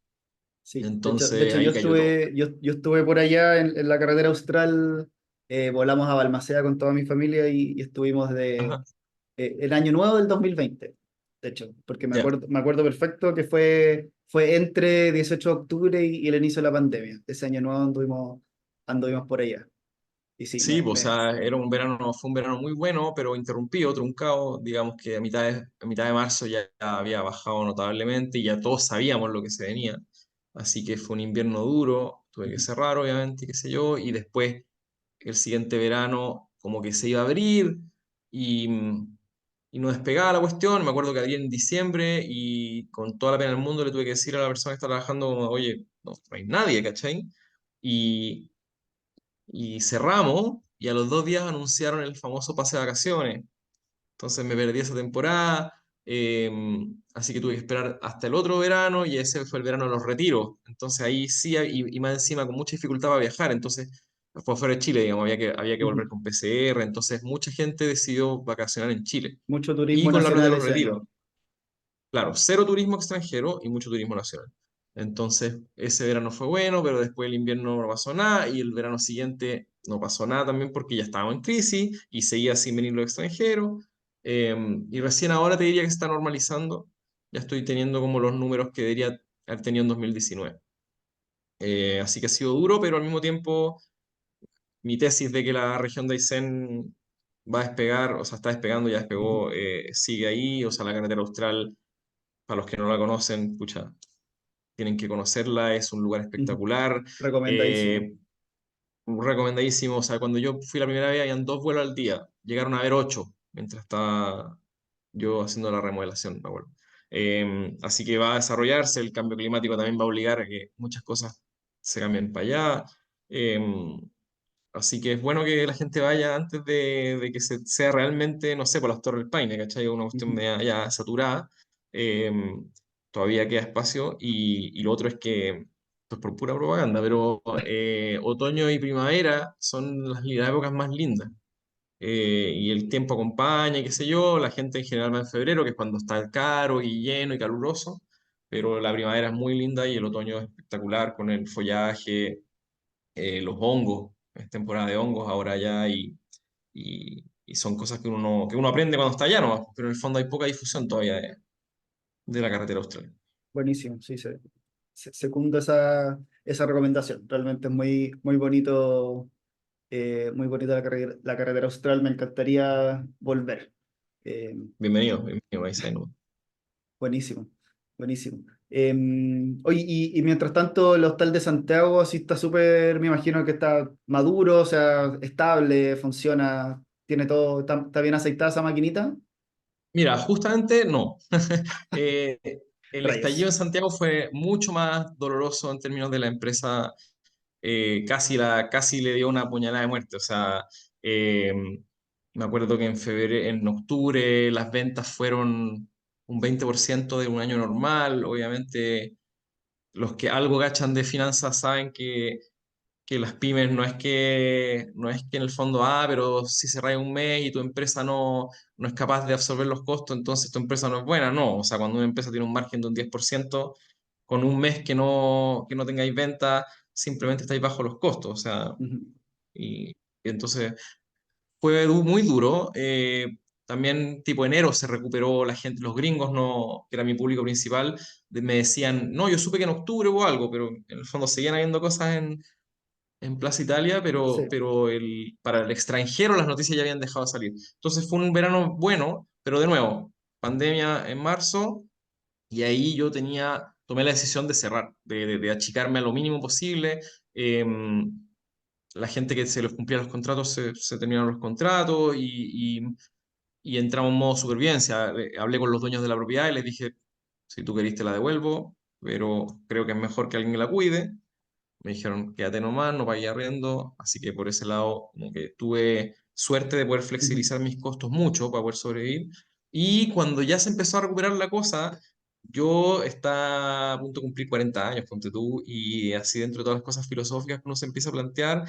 Sí, de Entonces hecho ahí cayó todo. yo estuve por allá en la carretera austral, volamos a Balmaceda con toda mi familia y estuvimos Ajá, el año nuevo del 2020 de hecho, porque ya. me acuerdo perfecto que fue entre 18 de octubre y el inicio de la pandemia. Ese año nuevo anduvimos por allá. Y sí, Sí, pues, o sea, era un verano, fue un verano muy bueno, pero interrumpido, truncado. Digamos que a mitad de marzo ya había bajado notablemente y ya todos sabíamos lo que se venía. Así que fue un invierno duro, tuve que Ujú, cerrar, obviamente, qué sé yo, y después el siguiente verano como que se iba a abrir y, y no despegaba la cuestión. Me acuerdo que abrí en diciembre y con toda la pena del mundo le tuve que decir a la persona que está trabajando como, oye, no hay nadie, ¿cachai? Y cerramos y a los 2 días anunciaron el famoso pase de vacaciones. Entonces me perdí esa temporada, así que tuve que esperar hasta el otro verano y ese fue el verano de los retiros. Entonces ahí sí, y más encima con mucha dificultad para viajar, entonces fue fuera de Chile, digamos, había que volver ujú. con PCR, entonces mucha gente decidió vacacionar en Chile. Mucho Y turismo con la red de nacional los ese retiros. año. Claro, cero turismo extranjero y mucho turismo nacional. Entonces, ese verano fue bueno, pero después el invierno no pasó nada y el verano siguiente no pasó nada también porque ya estábamos en crisis y seguía sin venir los extranjeros. Eh, y recién ahora te diría que se está normalizando. Ya estoy teniendo como los números que debería haber tenido en 2019. Así que ha sido duro, pero al mismo tiempo mi tesis de que la región de Aysén va a despegar, o sea, está despegando, ya Ujú, despegó, sigue ahí, o sea, la carretera austral para los que no la conocen, pucha, tienen que conocerla, es un lugar ujú. espectacular. Eh, Recomendadísimo. recomendadísimo. O sea, cuando yo fui la primera vez, habían 2 vuelos al día. Llegaron a haber 8 mientras estaba yo haciendo la remodelación, me acuerdo. Así que va a desarrollarse, el cambio climático también va a obligar a que muchas cosas se cambien para allá. Así que es bueno que la gente vaya antes de que sea realmente, no sé, por las Torres del Paine, ¿cachai? Una cuestión Ujú. media ya saturada. Eh, Todavía queda espacio. Y lo otro es que, esto es por pura propaganda, pero otoño y primavera son las épocas más lindas. Y el tiempo acompaña, y qué sé yo. La gente en general va en febrero, que es cuando está caro y lleno y caluroso. Pero la primavera es muy linda y el otoño es espectacular con el follaje, los hongos, es temporada de hongos ahora ya y son cosas que uno aprende cuando está allá nomás, pero en el fondo hay poca difusión todavía de la carretera austral. Buenísimo, sí, secundo esa recomendación. Realmente es muy bonito la carretera austral, me encantaría volver. Eh, Bienvenido, bienvenido, ahí se nota. buenísimo, buenísimo. Oye, y mientras tanto, el hostal de Santiago sí está súper, me imagino que está maduro, o sea, estable, funciona, tiene todo, está bien aceitada esa maquinita. Mira, justamente no. Eh, el estallido Rayos. en Santiago fue mucho más doloroso en términos de la empresa. Casi le dio una puñalada de muerte. O sea, eh, me acuerdo que en febrero, en octubre, las ventas fueron un 20% de un año normal. Obviamente, los que algo gachan de finanzas saben que las pymes no es que en el fondo, pero si cerráis un mes y tu empresa no es capaz de absorber los costos, entonces tu empresa no es buena. No, o sea, cuando una empresa tiene un margen de un 10% con un mes que no tengáis venta, simplemente estáis bajo los costos. O sea, Ujú. y entonces fue muy duro. También tipo enero se recuperó la gente, los gringos, no, que era mi público principal, me decían, no, yo supe que en octubre hubo algo, pero en el fondo seguían habiendo cosas en Plaza Italia, pero, Sí. pero para el extranjero las noticias ya habían dejado de salir. Entonces fue un verano bueno, pero de nuevo, pandemia en marzo, y ahí tomé la decisión de cerrar, de achicarme a lo mínimo posible. Eh, la gente que se les cumplía los contratos se terminaron los contratos y entramos en modo supervivencia. Hablé con los dueños de la propiedad y les dije, si tú querés te la devuelvo, pero creo que es mejor que alguien la cuide. Me dijeron, quédate nomás, no pagué arriendo, así que por ese lado como que tuve suerte de poder Ujú. flexibilizar mis costos mucho para poder sobrevivir. Y cuando ya se empezó a recuperar la cosa, yo estaba a punto de cumplir 40 años, ponte tú, y así dentro de todas las cosas filosóficas que uno se empieza a plantear,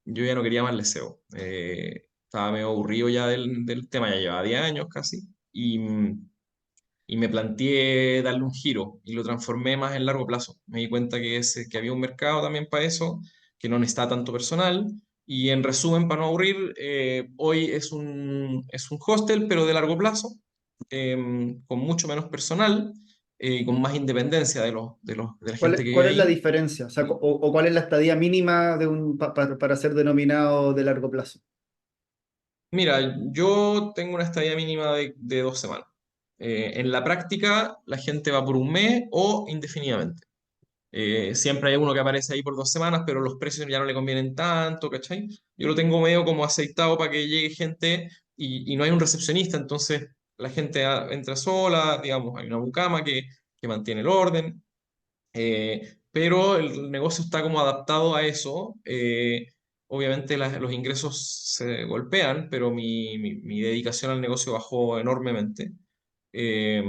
yo ya no quería más leseo. Estaba medio aburrido ya del tema, ya llevaba 10 años casi, y me planteé darle un giro y lo transformé más en largo plazo. Me di cuenta que había un mercado también para eso, que no necesita tanto personal. Y en resumen, para no aburrir, hoy es un hostel, pero de largo plazo, eh, con mucho menos personal y con más independencia de la gente que Cuál vive es la ahí. diferencia? O sea, o cuál es la estadía mínima para ser denominado de largo plazo. Mira, yo tengo una estadía mínima de 2 semanas. En la práctica, la gente va por un mes o indefinidamente. Siempre hay uno que aparece ahí por 2 semanas, pero los precios ya no le convienen tanto, ¿cachai? Yo lo tengo medio como aceitado para que llegue gente y no hay un recepcionista, entonces la gente entra sola, digamos, hay una mucama que mantiene el orden, pero el negocio está como adaptado a eso. Obviamente los ingresos se golpean, pero mi dedicación al negocio bajó enormemente. Eh,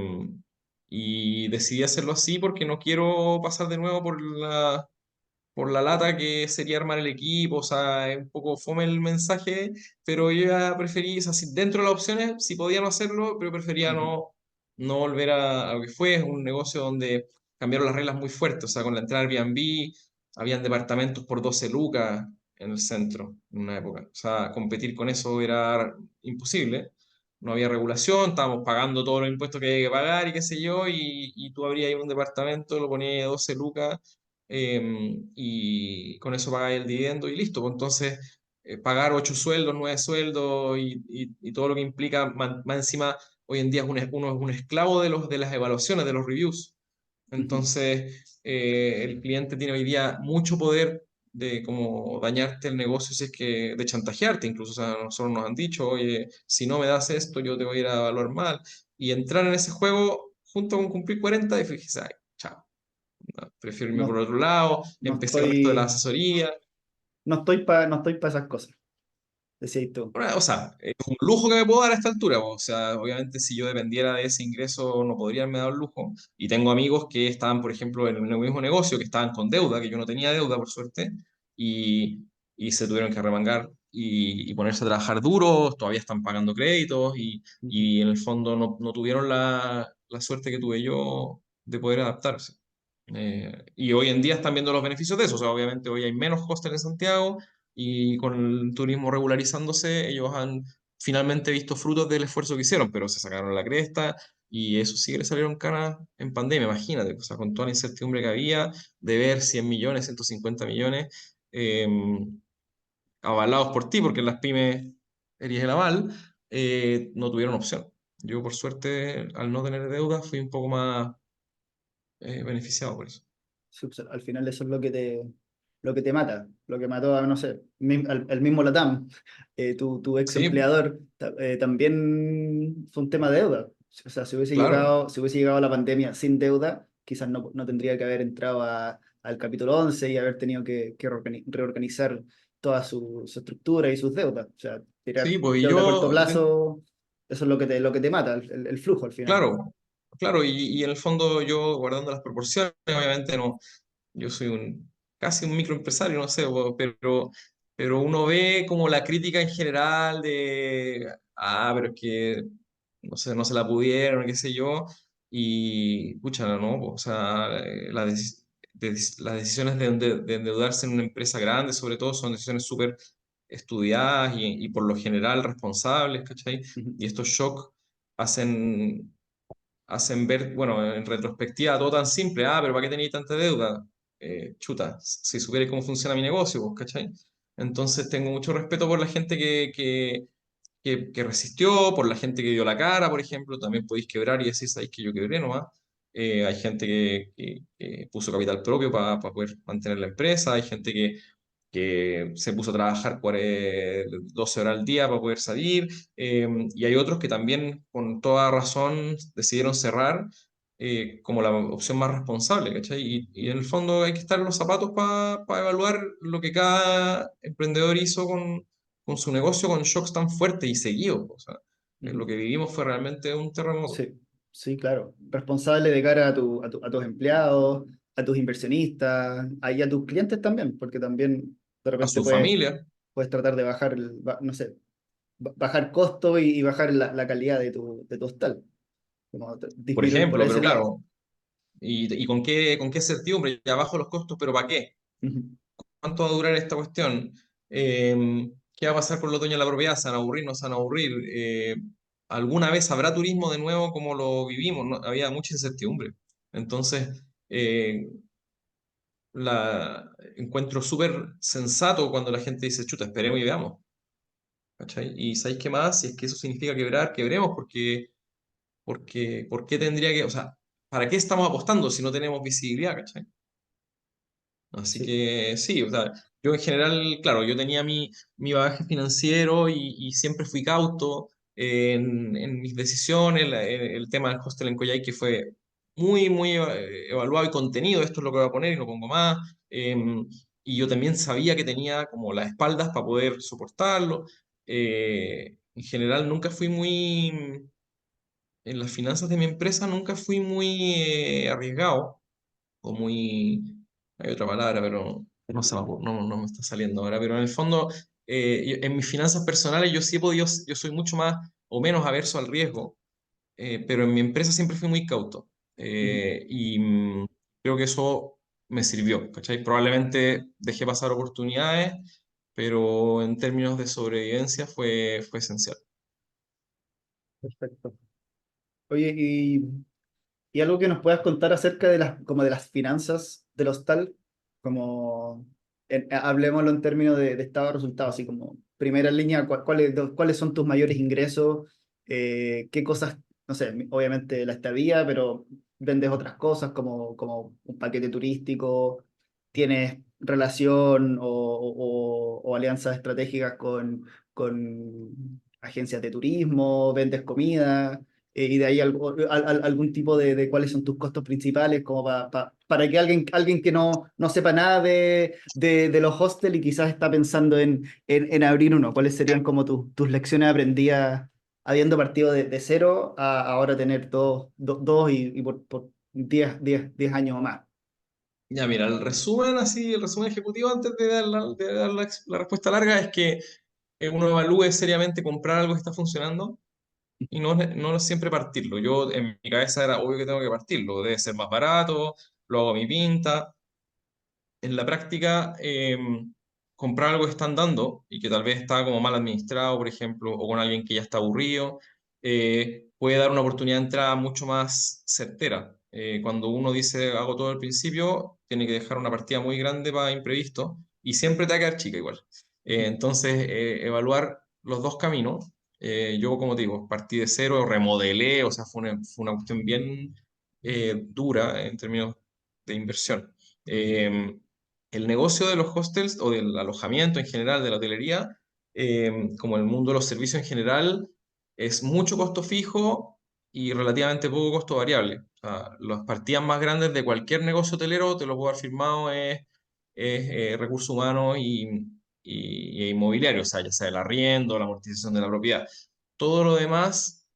y decidí hacerlo así porque no quiero pasar de nuevo por la lata que sería armar el equipo, o sea, es un poco fome el mensaje, pero yo ya preferí, o sea, dentro de las opciones, si podía no hacerlo, pero prefería Ujú, no volver a lo que fue. Es un negocio donde cambiaron las reglas muy fuertes, o sea, con la entrada Airbnb, habían departamentos por 12 lucas en el centro, en una época, o sea, competir con eso era imposible. No había regulación, estábamos pagando todos los impuestos que había que pagar y qué sé yo, y tú abrías ahí un departamento, lo ponías a 12 lucas, y con eso pagáis el dividendo y listo. Pues entonces, pagar 8 sueldos, 9 sueldos y todo lo que implica, más encima, hoy en día uno es un esclavo de las evaluaciones, de los reviews. ujú. Entonces, el cliente tiene hoy día mucho poder de como dañarte el negocio, si es que, de chantajearte incluso, o sea, nosotros nos han dicho, oye, si no me das esto, yo te voy a ir a evaluar mal, y entrar en ese juego junto con cumplir 40 y fíjese, ay, chao, no, prefiero irme por No, otro lado, no empecé con esto de la estoy, asesoría. no estoy para esas cosas, decías tú. Bueno, o sea, es un lujo que me puedo dar a esta altura, po. O sea, obviamente si yo dependiera de ese ingreso no podría haberme dado el lujo. Y tengo amigos que estaban, por ejemplo, en el mismo negocio, que estaban con deuda, que yo no tenía deuda, por suerte, y se tuvieron que remangar y ponerse a trabajar duro, todavía están pagando créditos Ujú, y en el fondo no tuvieron la suerte que tuve yo de poder adaptarse. Y hoy en día están viendo los beneficios de eso. O sea, obviamente hoy hay menos hostels en Santiago y con el turismo regularizándose, ellos han finalmente visto frutos del esfuerzo que hicieron, pero se sacaron la cresta y eso sí que le salieron caras en pandemia, imagínate, o sea, con toda la incertidumbre que había de ver 100 millones, 150 millones avalados por ti, porque las pymes eres el aval, no tuvieron opción. Yo, por suerte, al no tener deuda, fui un poco más beneficiado por eso. sí, pues, al final eso es lo que te mata, lo que mató a, no sé, al mismo Latam. Tu ex Sí, empleador también fue un tema de deuda. O sea, claro. si hubiese llegado la pandemia sin deuda, quizás no tendría que haber entrado al capítulo 11 y haber tenido que reorganizar toda su estructura y sus deudas. O sea, tirar Sí, pues y deuda a corto yo, plazo, eso es lo que te mata, el flujo al final. claro, claro, y en el fondo yo guardando las proporciones, obviamente no, yo soy casi un microempresario, no sé, pero uno ve como la crítica en general de, pero es que, no sé, no se la pudieron, qué sé yo, y, pucha, no, o sea, las decisiones de endeudarse en una empresa grande, sobre todo, son decisiones súper estudiadas y por lo general responsables, ¿cachai? Ujú. Y estos shocks hacen ver, bueno, en retrospectiva todo tan simple, pero ¿para qué tenéis tanta deuda? Chuta, si supierais cómo funciona mi negocio, pues, ¿cachai? Entonces tengo mucho respeto por la gente que resistió, por la gente que dio la cara, por ejemplo, también podéis quebrar y decir, sabéis que yo quebré nomás. Hay gente que puso capital propio para poder mantener la empresa, hay gente que se puso a trabajar 12 horas al día para poder salir, y hay otros que también con toda razón decidieron cerrar como la opción más responsable, ¿cachai? Y en el fondo hay que estar en los zapatos para evaluar lo que cada emprendedor hizo con su negocio con shocks tan fuertes y seguidos. O sea, lo Ujú. que vivimos fue realmente un terremoto. Sí, sí, claro. Responsable de cara a tus empleados, a tus inversionistas, y a tus clientes también, porque también de A repente su familia, puedes tratar de bajar, no sé, bajar costo y bajar la calidad de tu hostal, como por disminuir por ejemplo, ese pero lado. claro, y con qué certidumbre, ya bajo los costos, pero ¿para qué? Ujú, ¿Cuánto va a durar esta cuestión? ¿Qué va a pasar con los dueños de la propiedad? ¿Se van a aburrir? ¿No se van a aburrir? ¿Alguna vez habrá turismo de nuevo como lo vivimos? ¿No? Había mucha incertidumbre. Entonces, eh, encuentro súper sensato cuando la gente dice, chuta, esperemos y veamos. ¿Cachai? Y ¿sabéis qué más? Si es que eso significa quebrar, quebremos, porque ¿por qué tendría que, o sea, ¿para qué estamos apostando si no tenemos visibilidad? ¿Cachai? Así sí, que sí, o sea, yo en general, claro, yo tenía mi bagaje financiero y siempre fui cauto en mis decisiones. El tema del hostel en Coyhaique fue muy, muy evaluado y contenido. Esto es lo que voy a poner y no pongo más. Y yo también sabía que tenía como las espaldas para poder soportarlo. En general, nunca fui muy, en las finanzas de mi empresa, nunca fui muy arriesgado o muy, hay otra palabra, pero no me está saliendo ahora, pero en el fondo, en mis finanzas personales yo sí he podido, yo soy mucho más o menos averso al riesgo, pero en mi empresa siempre fui muy cauto, ujú, y creo que eso me sirvió, ¿cachai? Probablemente dejé pasar oportunidades, pero en términos de sobrevivencia fue esencial. perfecto. Oye, y algo que nos puedas contar acerca de como de las finanzas del hostal, como hablemoslo en términos de estado de resultados, así como primera línea, cuáles son tus mayores ingresos, qué cosas, no sé, obviamente la estadía, pero vendes otras cosas como un paquete turístico, tienes relación o alianzas estratégicas con agencias de turismo, vendes comida, y de ahí algún tipo de cuáles son tus costos principales, como para que alguien que no sepa nada de los hostels y quizás está pensando en abrir uno, ¿cuáles serían como tus lecciones aprendidas habiendo partido de cero a ahora tener dos y por 10 años o más? Ya, mira, el resumen así, el resumen ejecutivo antes de dar la respuesta larga es que uno evalúe seriamente comprar algo que está funcionando y no siempre partirlo. Yo en mi cabeza era obvio que tengo que partirlo, debe ser más barato, lo hago a mi pinta. En la práctica, comprar algo que están dando y que tal vez está como mal administrado, por ejemplo, o con alguien que ya está aburrido, puede dar una oportunidad de entrada mucho más certera. Cuando uno dice hago todo al principio, tiene que dejar una partida muy grande para imprevisto y siempre te va a quedar chica igual. Entonces, evaluar los dos caminos. Yo, como te digo, partí de cero, remodelé, o sea, fue una cuestión bien dura en términos de inversión. Eh, el negocio de los hostels o del alojamiento en general, de la hotelería, como el mundo de los servicios en general, es mucho costo fijo y relativamente poco costo variable. O sea, las partidas más grandes de cualquier negocio hotelero, te lo puedo haber firmado, es recursos humanos y inmobiliario, o sea, ya sea el arriendo, la amortización de la propiedad. Todo lo demás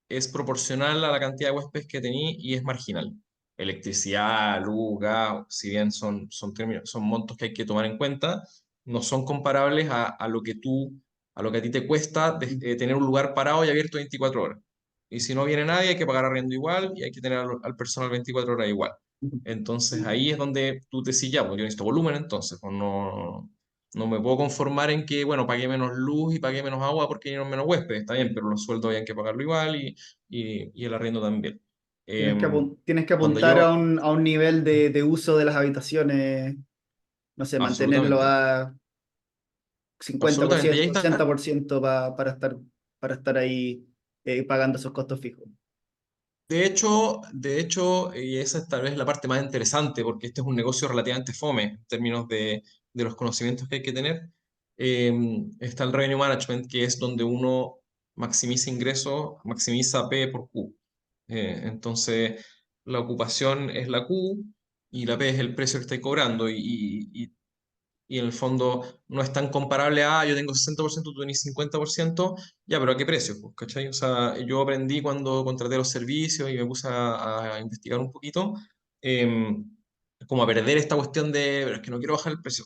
es proporcional a la cantidad de huéspedes que tení y es marginal. Electricidad, luz, gas, si bien son montos que hay que tomar en cuenta, no son comparables a lo que a ti te cuesta tener un lugar parado y abierto 24 horas. Y si no viene nadie, hay que pagar arriendo igual y hay que tener al personal 24 horas igual. Entonces ahí es donde tú te decís, ya, pues yo necesito volumen entonces, pues no me puedo conformar en que, bueno, pagué menos luz y pagué menos agua porque vinieron menos huéspedes, está bien, pero los sueldos habían que pagarlo igual y el arriendo también. Tienes que Cuando apuntar yo, a un nivel de uso de las habitaciones, no sé, mantenerlo absolutamente, a 50%, absolutamente, y ahí está. 80% para estar ahí pagando esos costos fijos. De hecho, y esa es tal vez la parte más interesante, porque este es un negocio relativamente fome en términos de los conocimientos que hay que tener. Eh, Está el Revenue Management, que es donde uno maximiza ingresos, maximiza P por Q. Entonces, la ocupación es la Q y la P es el precio que estáis cobrando. Y en el fondo no es tan comparable a, yo tengo 60%, tú tenés 50%, ya, pero ¿a qué precio? Pues, ¿cachai? O sea, yo aprendí cuando contraté los servicios y me puse a investigar un poquito, como a perder esta cuestión de, "Pero es que no quiero bajar el precio,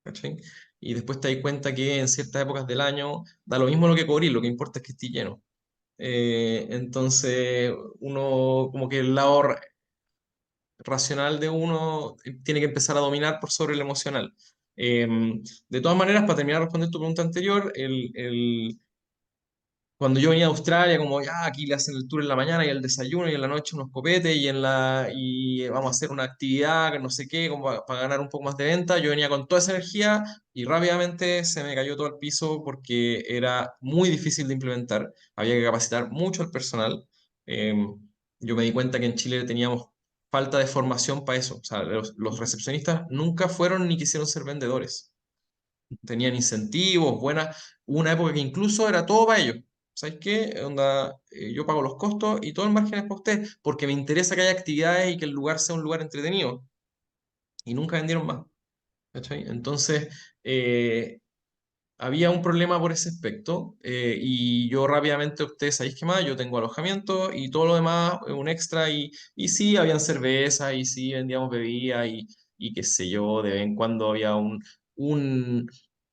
¿cachai?". Y después te das cuenta que en ciertas épocas del año da lo mismo lo que cubrir, lo que importa es que esté lleno. Entonces, uno como que el lado racional de uno tiene que empezar a dominar por sobre el emocional. Eh, de todas maneras, para terminar de responder tu pregunta anterior, cuando yo venía a Australia, como ya aquí le hacen el tour en la mañana y el desayuno y en la noche unos copetes y vamos a hacer una actividad que no sé qué, como para ganar un poco más de venta, yo venía con toda esa energía y rápidamente se me cayó todo el piso porque era muy difícil de implementar, había que capacitar mucho al personal. Eh, yo me di cuenta que en Chile teníamos falta de formación para eso, o sea, los recepcionistas nunca fueron ni quisieron ser vendedores, tenían incentivos, buenas, hubo una época que incluso era todo para ellos. ¿Sabes qué? Onda, yo pago los costos y todo el margen es para usted, porque me interesa que haya actividades y que el lugar sea un lugar entretenido. Y nunca vendieron más. ¿Cachai? Entonces, había un problema por ese aspecto y yo rápidamente opté, ¿sabéis qué más? Yo tengo alojamiento y todo lo demás es un extra y sí, habían cerveza y sí, vendíamos bebidas y qué sé yo, de vez en cuando había un,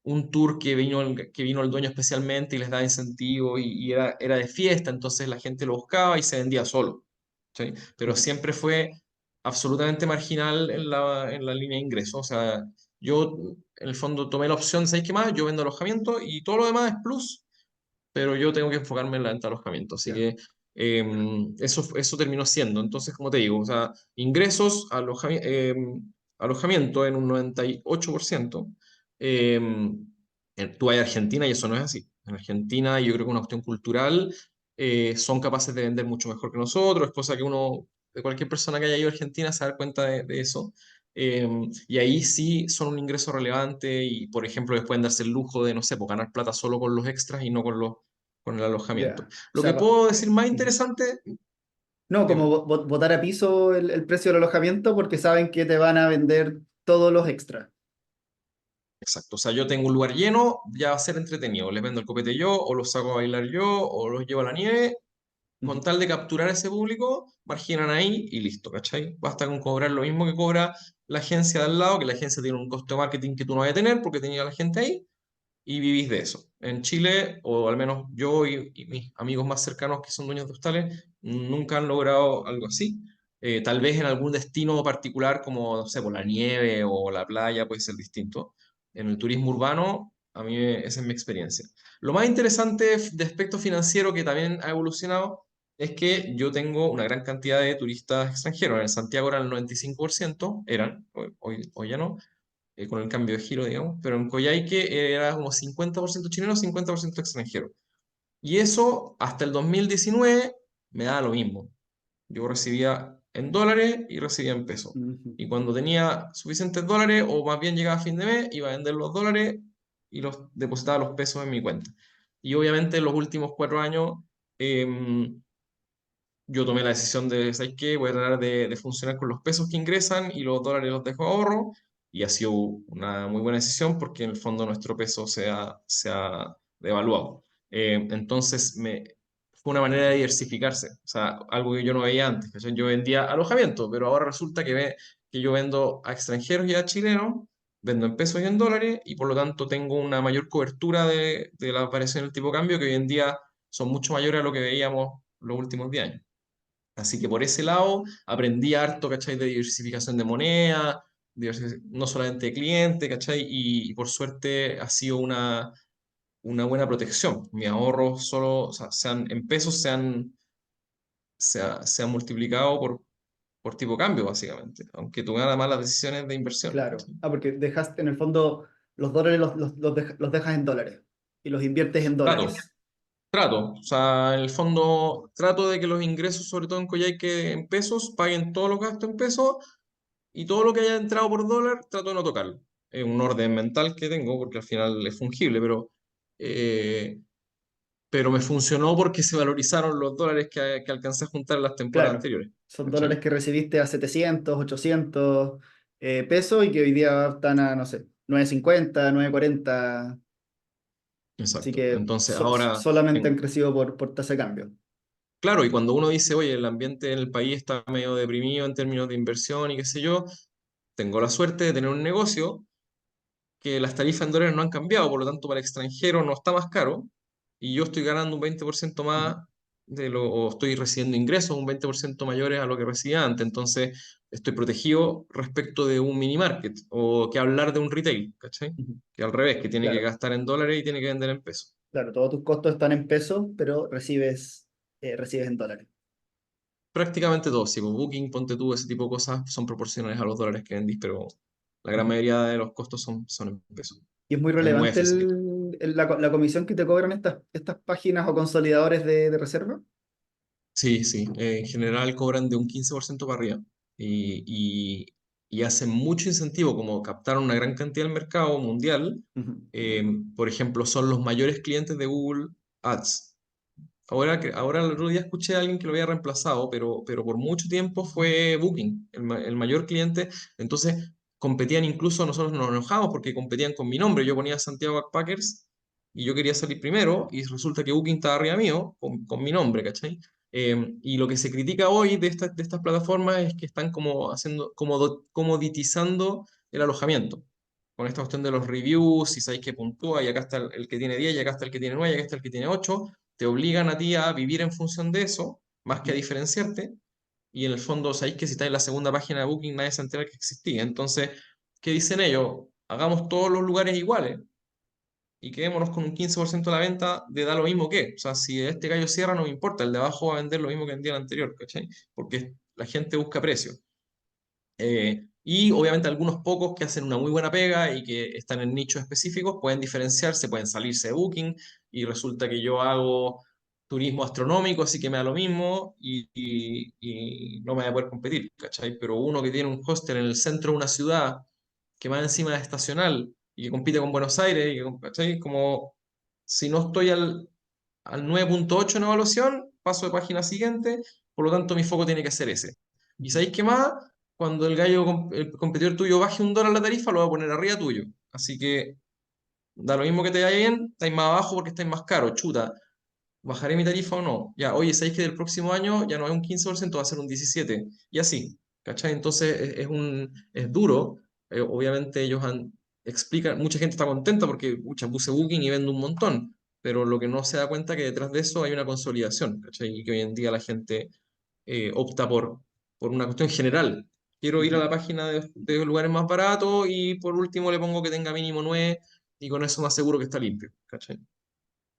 un tour que vino el dueño especialmente y les daba incentivo y era de fiesta, entonces la gente lo buscaba y se vendía solo. ¿Sí? Pero siempre fue absolutamente marginal en la línea de ingresos, o sea, yo en el fondo tomé la opción, ¿sabes qué más? Yo vendo alojamiento y todo lo demás es plus, pero yo tengo que enfocarme en la venta de alojamiento. Así Ya. que eso terminó siendo. Entonces, como te digo, o sea, ingresos, alojamiento en un 98%. Eh, Tú vas a Argentina y eso no es así. En Argentina, yo creo que una cuestión cultural, son capaces de vender mucho mejor que nosotros, es cosa que uno, de cualquier persona que haya ido a Argentina, se da cuenta de eso. Y ahí sí son un ingreso relevante y, por ejemplo, les pueden darse el lujo de, no sé, pues ganar plata solo con los extras y no con el alojamiento. Ya. O Lo sea, que puedo decir más ujú. interesante, No, como dime. botar a piso el precio del alojamiento porque saben que te van a vender todos los extras. Exacto, o sea, yo tengo un lugar lleno, ya va a ser entretenido. Les vendo el copete yo, o los saco a bailar yo, o los llevo a la nieve. Con Ujú. tal de capturar ese público, marginan ahí y listo, ¿cachai? Basta con cobrar lo mismo que cobra la agencia de al lado, que la agencia tiene un costo de marketing que tú no vas a tener porque tenía la gente ahí, y vivís de eso. En Chile, o al menos yo y mis amigos más cercanos que son dueños de hostales, nunca han logrado algo así. Tal vez en algún destino particular como, no sé, por la nieve o la playa puede ser distinto. En el turismo urbano, esa es mi experiencia. Lo más interesante de aspecto financiero que también ha evolucionado es que yo tengo una gran cantidad de turistas extranjeros. En Santiago eran el 95%, eran, hoy ya no, con el cambio de giro, digamos, pero en Coyhaique era como 50% chileno, 50% extranjero. Y eso hasta el 2019 me daba lo mismo. Yo recibía en dólares y recibía en pesos. Ujú. Y cuando tenía suficientes dólares, o más bien llegaba a fin de mes, iba a vender los dólares y los depositaba los pesos en mi cuenta. Y obviamente en los últimos 4 años, em, yo tomé la decisión de, ¿sabes qué? Voy a tratar de funcionar con los pesos que ingresan y los dólares los dejo a ahorro. Y ha sido una muy buena decisión porque en el fondo nuestro peso se ha devaluado. Entonces, fue una manera de diversificarse. O sea, algo que yo no veía antes. ¿Cachai? Yo vendía alojamiento, pero ahora resulta que yo vendo a extranjeros y a chilenos, vendo en pesos y en dólares, y por lo tanto tengo una mayor cobertura de la variación del tipo de cambio que hoy en día son mucho mayores a lo que veíamos los últimos 10 años. Así que por ese lado aprendí harto, ¿cachai? De diversificación de moneda, no solamente de cliente, ¿cachai? Y por suerte ha sido una buena protección. Mis ahorros solo, o sea, en pesos se han multiplicado por tipo de cambio, básicamente, aunque tomara malas decisiones de inversión, Claro. ¿cachai? Ah, porque dejas, en el fondo, los dólares los dejas en dólares y los inviertes en Trato, dólares. trato. O sea, en el fondo trato de que los ingresos, sobre todo en Coyhaique, en pesos, paguen todos los gastos en pesos. Y todo lo que haya entrado por dólar, trato de no tocarlo. Es un orden mental que tengo, porque al final es fungible, eh, pero me funcionó porque se valorizaron los dólares que alcancé a juntar en las temporadas Claro. anteriores. Son dólares ¿Cachai? que recibiste a 700, 800 pesos y que hoy día están a, no sé, 950, 940. Así Exacto. que Entonces ahora, solamente han crecido por tasa de cambio. claro, y cuando uno dice, oye, el ambiente en el país está medio deprimido en términos de inversión y qué sé yo, tengo la suerte de tener un negocio que las tarifas en dólares no han cambiado, por lo tanto para extranjeros no está más caro y yo estoy ganando un 20% Ujú. más o estoy recibiendo ingresos un 20% mayores a lo que recibía antes, entonces estoy protegido respecto de un mini market o que hablar de un retail, ¿cachai? Ujú. Que al revés, que tiene que Claro, gastar en dólares y tiene que vender en pesos. claro, todos tus costos están en pesos, pero recibes en dólares. Prácticamente todo, si pues Booking, ponte tú, ese tipo de cosas son proporcionales a los dólares que vendís, pero la gran Ujú. mayoría de los costos son en pesos. Y es muy Es muy relevante específico. la comisión que te cobran estas páginas o consolidadores de reserva. Sí, sí, en general cobran de un 15% para arriba y, y, y hacen mucho incentivo, como captar una gran cantidad del mercado mundial. Ujú. eh, por ejemplo, son los mayores clientes de Google Ads. Ahora el otro día escuché a alguien que lo había reemplazado, pero por mucho tiempo fue Booking, el mayor cliente. Entonces competían incluso, nosotros nos enojamos porque competían con mi nombre. Yo ponía Santiago Backpackers y yo quería salir primero y resulta que Booking estaba arriba mío con mi nombre, ¿cachai? Y lo que se critica hoy de estas plataformas es que están como haciendo, comoditizando el alojamiento. Con esta cuestión de los reviews, si sabéis que puntúa, y acá está el que tiene 10 y acá está el que tiene 9 y acá está el que tiene 8 te obligan a ti a vivir en función de eso, más que a Ujú. diferenciarte, y en el fondo sabéis que si estás en la segunda página de Booking nadie se entera que existía. Entonces, ¿qué dicen ellos? Hagamos todos los lugares iguales y quedémonos con un 15% de la venta de da lo mismo que. O sea, si este gallo cierra no me importa, el de abajo va a vender lo mismo que vendía el anterior, ¿cachai? Porque la gente busca precio. Y obviamente algunos pocos que hacen una muy buena pega y que están en nichos específicos pueden diferenciarse, pueden salirse de Booking y resulta que yo hago turismo astronómico, así que me da lo mismo y no me voy a poder competir, ¿cachai? Pero uno que tiene un hostel en el centro de una ciudad, que va encima es estacional y que compite con Buenos Aires, ¿cachai? Como si no estoy al 9.8 en evaluación, paso de página siguiente, por lo tanto mi foco tiene que ser ese. ¿Y Ujú. sabéis qué más? Cuando el competidor tuyo baje $1 la tarifa, lo va a poner arriba tuyo. Así que da lo mismo que te vaya bien, estáis más abajo porque estáis más caro, chuta. ¿Bajaré mi tarifa o no? Ya, oye, ¿sabéis que del próximo año ya no es un 15%, va a ser un 17%? Y así, ¿cachai? Entonces es duro. Obviamente explican, mucha gente está contenta porque, pucha, puse Booking y vendo un montón, pero lo que no se da cuenta es que detrás de eso hay una consolidación, ¿cachai? Y que hoy en día la gente opta por una cuestión general. Quiero ir a Ujú. la página de lugares más baratos y por último le pongo que tenga mínimo 9 y con eso me aseguro que está limpio, ¿cachai?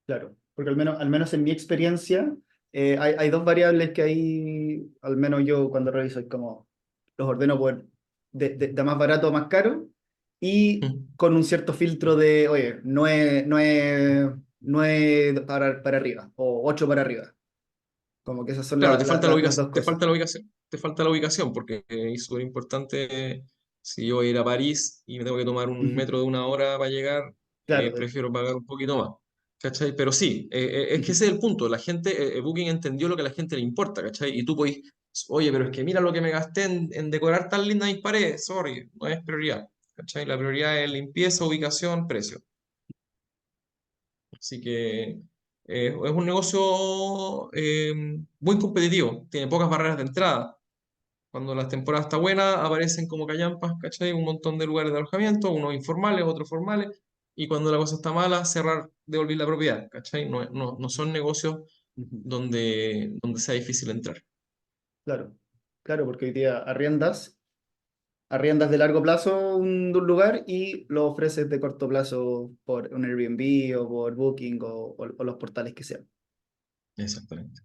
Claro, porque al menos en mi experiencia hay dos variables que ahí, al menos yo cuando reviso, es como los ordeno por de más barato a más caro y Mm. con un cierto filtro de, oye, no es para arriba o 8 para arriba. Como que esas son Claro, te falta la las ubicación, dos te cosas. falta la ubicación, te falta la ubicación, porque es súper importante. Si yo voy a ir a París y me tengo que tomar un Ujú. metro de 1 hora para llegar, Claro. prefiero pagar un poquito más. ¿Cachai? Pero sí, es que Ujú. ese es el punto. La gente, Booking entendió lo que a la gente le importa, ¿cachai? Y tú podés, oye, pero es que mira lo que me gasté en decorar tan lindas mis paredes, sorry, no es prioridad. ¿Cachai? La prioridad es limpieza, ubicación, precio. Así que es un negocio muy competitivo, tiene pocas barreras de entrada. Cuando la temporada está buena, aparecen como callampas, ¿cachai? Un montón de lugares de alojamiento, unos informales, otros formales, y cuando la cosa está mala, cerrar, devolver la propiedad, ¿cachai? No son negocios Ujú. donde sea difícil entrar. Claro, claro, porque hoy día arriendas de largo plazo un lugar y lo ofreces de corto plazo por un Airbnb o por Booking o los portales que sean. Exactamente,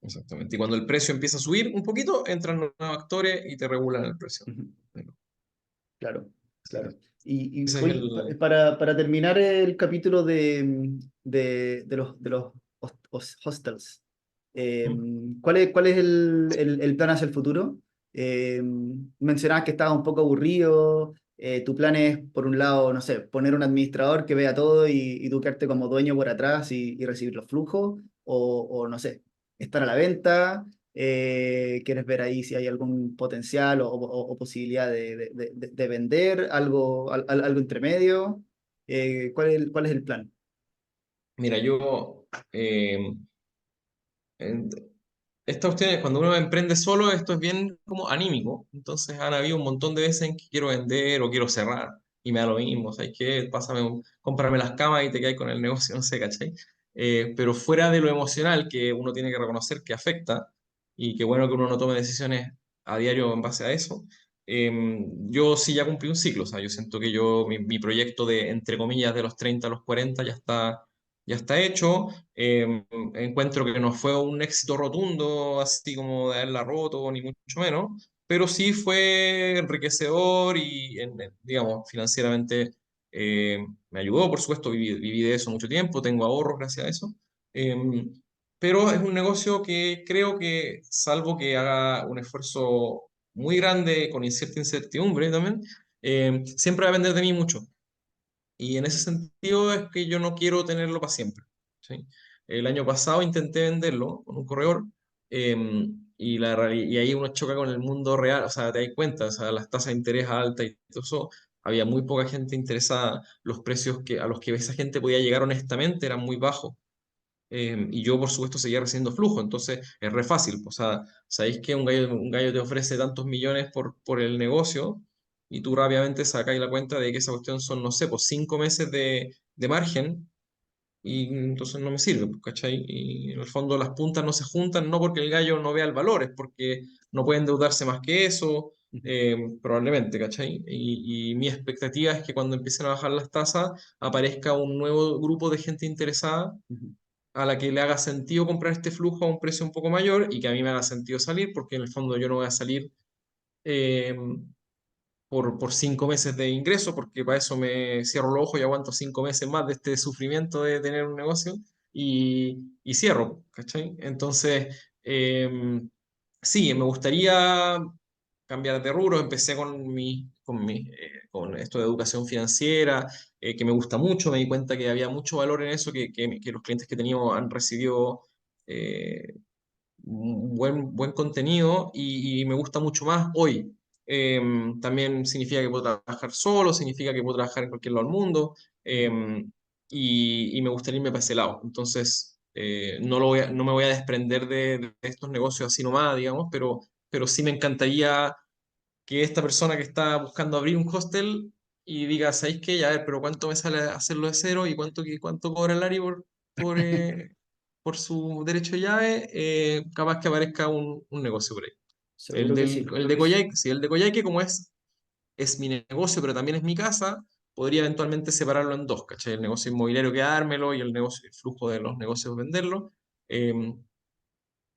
exactamente. Y cuando el precio empieza a subir un poquito, entran nuevos actores y te regulan el precio. Ujú. Claro, Así que claro. Y ese es oye, el... para terminar el capítulo de los hostels, eh, cuál es el plan hacia el futuro? Mencionabas que estabas un poco aburrido. Tu plan es, por un lado, no sé, poner un administrador que vea todo y tú quedarte como dueño por atrás y recibir los flujos, o no sé, estar a la venta. ¿Quieres ver ahí si hay algún potencial o posibilidad de vender algo, algo entre medio? Cuál es el plan? Mira, yo... en- Esta cuestión es cuando uno emprende solo, esto es bien como anímico. Entonces han habido un montón de veces en que quiero vender o quiero cerrar y me da lo mismo. ¿Sabes qué? Cómprame las camas y te quedas con el negocio, no sé, ¿cachai? Pero fuera de lo emocional que uno tiene que reconocer que afecta y que bueno que uno no tome decisiones a diario en base a eso. Yo sí ya cumplí un ciclo. O sea, yo siento que mi proyecto de, entre comillas, de los 30 a los 40 ya está hecho. Encuentro que no fue un éxito rotundo, así como de haberla roto, ni mucho menos, pero sí fue enriquecedor y, digamos, financieramente me ayudó, por supuesto, viví de eso mucho tiempo, tengo ahorros gracias a eso. Eh, pero es un negocio que creo que, salvo que haga un esfuerzo muy grande con cierta incertidumbre también, siempre va a depender de mí mucho. Y en ese sentido es que yo no quiero tenerlo para siempre. ¿Sí? El año pasado intenté venderlo con un corredor y ahí uno choca con el mundo real, o sea, te das cuenta, o sea, las tasas de interés altas y todo eso, había muy poca gente interesada, los precios a los que esa gente podía llegar honestamente eran muy bajos. Y yo, por supuesto, seguía recibiendo flujo, entonces es re fácil. O sea, sabéis que un gallo te ofrece tantos millones por el negocio y tú rápidamente sacáis la cuenta de que esa cuestión son, no sé, pues 5 meses de margen y entonces no me sirve, pues, ¿cachai? Y en el fondo las puntas no se juntan, no porque el gallo no vea el valor, es porque no puede endeudarse más que eso, Ujú. probablemente, ¿cachai? Y mi expectativa es que cuando empiecen a bajar las tasas aparezca un nuevo grupo de gente interesada Ujú. a la que le haga sentido comprar este flujo a un precio un poco mayor y que a mí me haga sentido salir, porque en el fondo yo no voy a salir eh, por 5 meses de ingreso, porque para eso me cierro los ojos y aguanto 5 meses más de este sufrimiento de tener un negocio. y cierro, ¿cachai? Entonces, sí, me gustaría cambiar de rubro. Empecé con esto de educación financiera, que me gusta mucho. Me di cuenta que había mucho valor en eso, que los clientes que he tenido han recibido eh, un buen contenido y me gusta mucho más hoy. También significa que puedo trabajar solo, significa que puedo trabajar en cualquier lado del mundo, y me gustaría irme para ese lado. Entonces, no me voy a desprender de estos negocios así nomás, digamos, pero sí me encantaría que esta persona que está buscando abrir un hostel y diga, ¿sabéis qué? Ya, a ver, pero ¿cuánto me sale hacerlo de cero y cuánto cobra el Lari por, eh, por su derecho de llave? Capaz que aparezca un negocio por ahí. Seguro que sí. El de Coyhaique, sí, el de Coyhaique como es mi negocio, pero también es mi casa, podría eventualmente separarlo en dos, ¿cachai? El negocio inmobiliario quedármelo y el negocio, el flujo de los negocios venderlo. eh,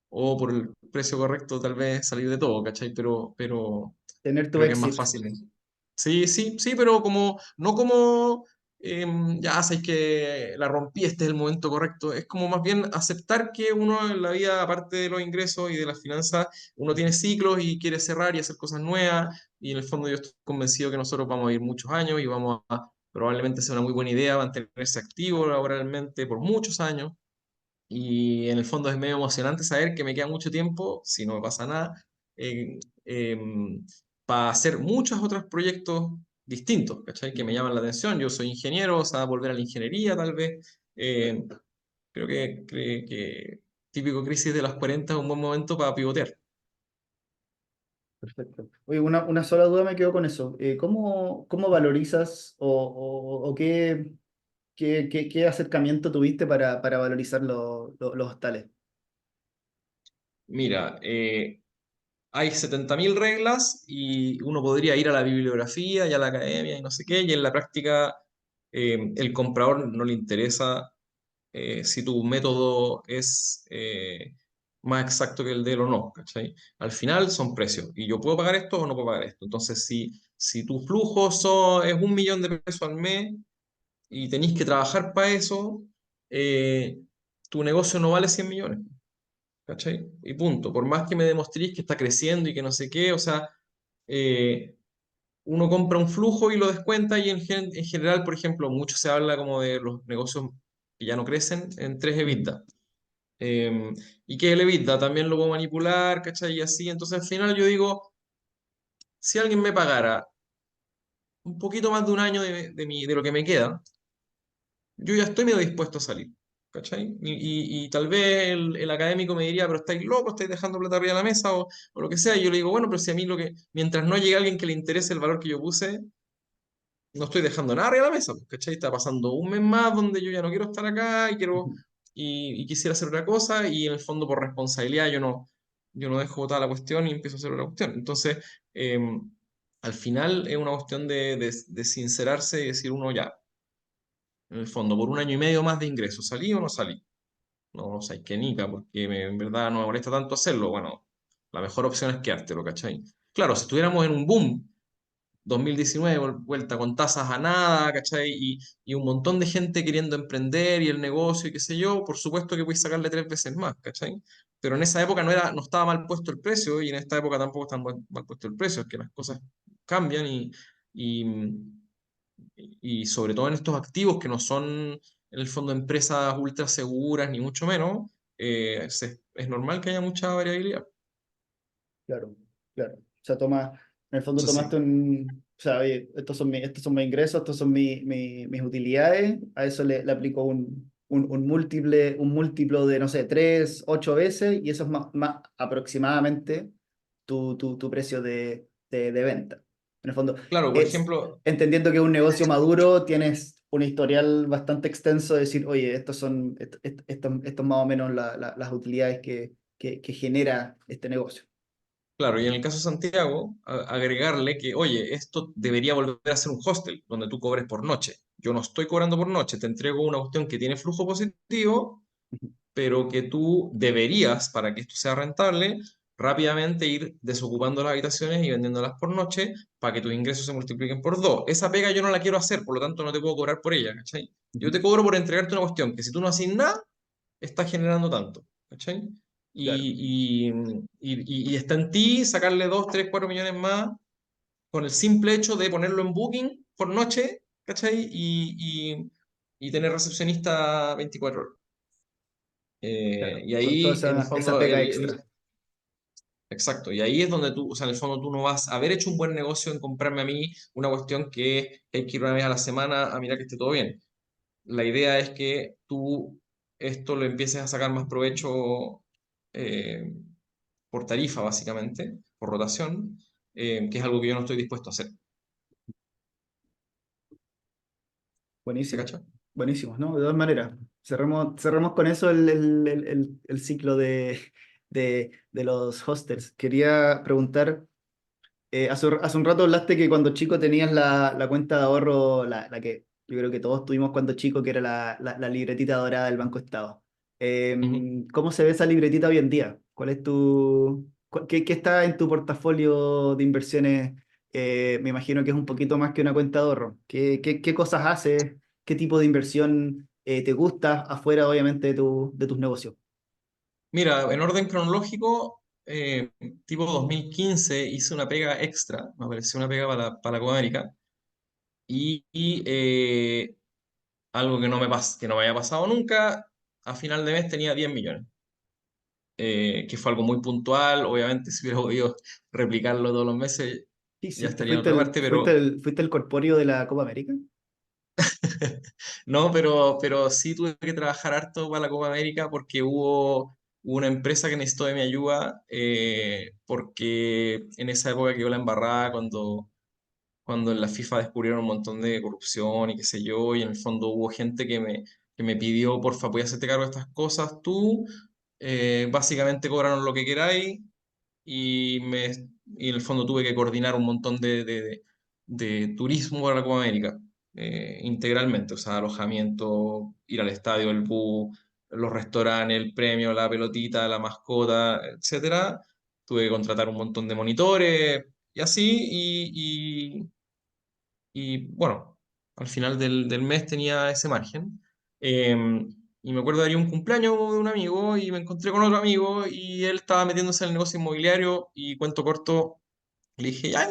o por el precio correcto tal vez salir de todo, ¿cachai? Pero Tener tu creo que es más exit. fácil. Sí, sí, sí, pero no como, ya sabéis que la rompí, este es el momento correcto. Es como más bien aceptar que uno en la vida, aparte de los ingresos y de las finanzas, uno tiene ciclos y quiere cerrar y hacer cosas nuevas. Y en el fondo yo estoy convencido que nosotros vamos a ir muchos años y vamos a probablemente sea una muy buena idea mantenerse activo laboralmente por muchos años. Y en el fondo es medio emocionante saber que me queda mucho tiempo, si no me pasa nada, eh, para hacer muchos otros proyectos distintos, ¿cachai? Que me llaman la atención. Yo soy ingeniero, o sea, volver a la ingeniería tal vez. Creo que típico crisis de las 40 es un buen momento para pivotear. Perfecto. Oye, una sola duda me quedo con eso. ¿Cómo valorizas o qué acercamiento tuviste para valorizar los hostales? Mira, hay 70.000 reglas y uno podría ir a la bibliografía y a la academia y no sé qué, y en la práctica el comprador no le interesa si tu método es más exacto que el de él o no, ¿cachai? Al final son precios, y yo puedo pagar esto o no puedo pagar esto. Entonces, si tu flujo es 1 millón de pesos al mes y tenéis que trabajar para eso, eh, tu negocio no vale 100 millones, ¿cachai? Y punto. Por más que me demostréis que está creciendo y que no sé qué, o sea, eh, uno compra un flujo y lo descuenta y en general, por ejemplo, mucho se habla como de los negocios que ya no crecen en 3 Ujú. EBITDA. Eh, y que el EBITDA también lo puedo manipular, ¿cachai? Y así, entonces al final yo digo, si alguien me pagara un poquito más de un año de lo que me queda, yo ya estoy medio dispuesto a salir, ¿cachai? Y tal vez el académico me diría, pero estáis locos, estáis dejando plata arriba de la mesa o lo que sea, y yo le digo, bueno, pero si a mí mientras no llegue alguien que le interese el valor que yo puse, no estoy dejando nada arriba de la mesa, pues, ¿cachai? Está pasando un mes más donde yo ya no quiero estar acá y quisiera hacer otra cosa y en el fondo por responsabilidad yo no dejo botada la cuestión y empiezo a hacer otra cuestión. Entonces, eh, al final es una cuestión de sincerarse y decir uno ya, en el fondo, por 1 año y medio más de ingresos, ¿salí o no salí? No, o sea, que nica, porque en verdad no me molesta tanto hacerlo. Bueno, la mejor opción es quedártelo, ¿cachai? Claro, si estuviéramos en un boom 2019, vuelta con tasas a nada, ¿cachai? Y un montón de gente queriendo emprender y el negocio y qué sé yo, por supuesto que puedes sacarle 3 veces más, ¿cachai? Pero en esa época no estaba mal puesto el precio y en esta época tampoco está mal puesto el precio, es que las cosas cambian y, y sobre todo en estos activos que no son en el fondo empresas ultra seguras ni mucho menos, es normal que haya mucha variabilidad. Claro, claro. O sea, en el fondo Entonces tomaste sí. o sea, oye, estos son mis ingresos, estos son mis utilidades, a eso le aplico un múltiplo de, no sé, 3, 8 veces, y eso es más aproximadamente tu precio de venta. En el fondo, Claro, por es ejemplo, entendiendo que es un negocio maduro, tienes un historial bastante extenso de decir, oye, estos más o menos las utilidades que genera este negocio. claro, y en el caso de Santiago, agregarle que, oye, esto debería volver a ser un hostel donde tú cobres por noche. Yo no estoy cobrando por noche, te entrego una cuestión que tiene flujo positivo, pero que tú deberías, para que esto sea rentable, rápidamente ir desocupando las habitaciones y vendiéndolas por noche para que tus ingresos se multipliquen por dos. Esa pega yo no la quiero hacer, por lo tanto no te puedo cobrar por ella, ¿cachai? Yo Ujú. te cobro por entregarte una cuestión que si tú no haces nada, está generando tanto, ¿cachai? Claro. Y está en ti sacarle 2 3 4 millones más con el simple hecho de ponerlo en Booking por noche, ¿cachai? Y tener recepcionista 24 horas. Claro, Y toda ahí, en el esa fondo, pega extra. exacto, y ahí es donde tú, o sea, en el fondo tú no vas a haber hecho un buen negocio en comprarme a mí una cuestión que hay que ir una vez a la semana a mirar que esté todo bien. La idea es que tú esto lo empieces a sacar más provecho eh, por tarifa, básicamente, por rotación, que es algo que yo no estoy dispuesto a hacer. ¿Se Buenísimo, cacha? buenísimo, ¿no? De todas maneras, cerremos con eso el ciclo de los hostels. Quería preguntar, hace un rato hablaste que cuando chico tenías la cuenta de ahorro, la que yo creo que todos tuvimos cuando chico, que era la libretita dorada del Banco Estado. Ujú. ¿Cómo se ve esa libretita hoy en día? ¿Cuál es qué está en tu portafolio de inversiones? Me imagino que es un poquito más que una cuenta de ahorro. ¿Qué cosas haces? ¿Qué tipo de inversión te gusta afuera, obviamente, de tus negocios? Mira, en orden cronológico, tipo 2015 hice una pega extra, me apareció una pega para la Copa América, y algo que que no me había pasado nunca, a final de mes tenía 10 millones. Que fue algo muy puntual. Obviamente, si hubiera podido replicarlo todos los meses, Sí, ya sí, estaría en otra parte, fuiste el corpóreo de la Copa América. no, pero sí tuve que trabajar harto para la Copa América porque hubo una empresa que necesitó de mi ayuda, porque en esa época quedó la embarrada cuando en la FIFA descubrieron un montón de corrupción y qué sé yo, y en el fondo hubo gente que me pidió, porfa, ¿puedes hacerte cargo de estas cosas tú? Básicamente cobraron lo que queráis y, y en el fondo tuve que coordinar un montón de turismo para la Copa América, integralmente, o sea, alojamiento, ir al estadio, el bus, los restaurantes, el premio, la pelotita, la mascota, etcétera. Tuve que contratar un montón de monitores y así, y bueno, al final del mes tenía ese margen. Eh, y me acuerdo de un cumpleaños de un amigo y me encontré con otro amigo y él estaba metiéndose en el negocio inmobiliario y cuento corto, le dije, ya,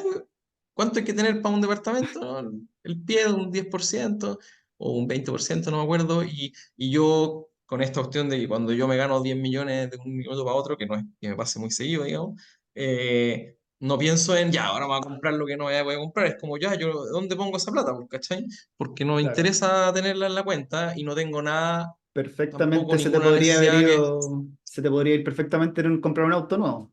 ¿cuánto hay que tener para un departamento? ¿No? El pie de un 10% o un 20%, no me acuerdo. Y yo, con esta cuestión de que cuando yo me gano 10 millones de un minuto para otro, que no es que me pase muy seguido, digamos, no pienso en, ya, ahora me voy a comprar lo que no voy a comprar. Es como, ya, yo, ¿dónde pongo esa plata? Pues, ¿cachai? Porque no me Claro. interesa tenerla en la cuenta y no tengo nada, tampoco Perfectamente ninguna necesidad que... se te podría ir perfectamente en comprar un auto nuevo.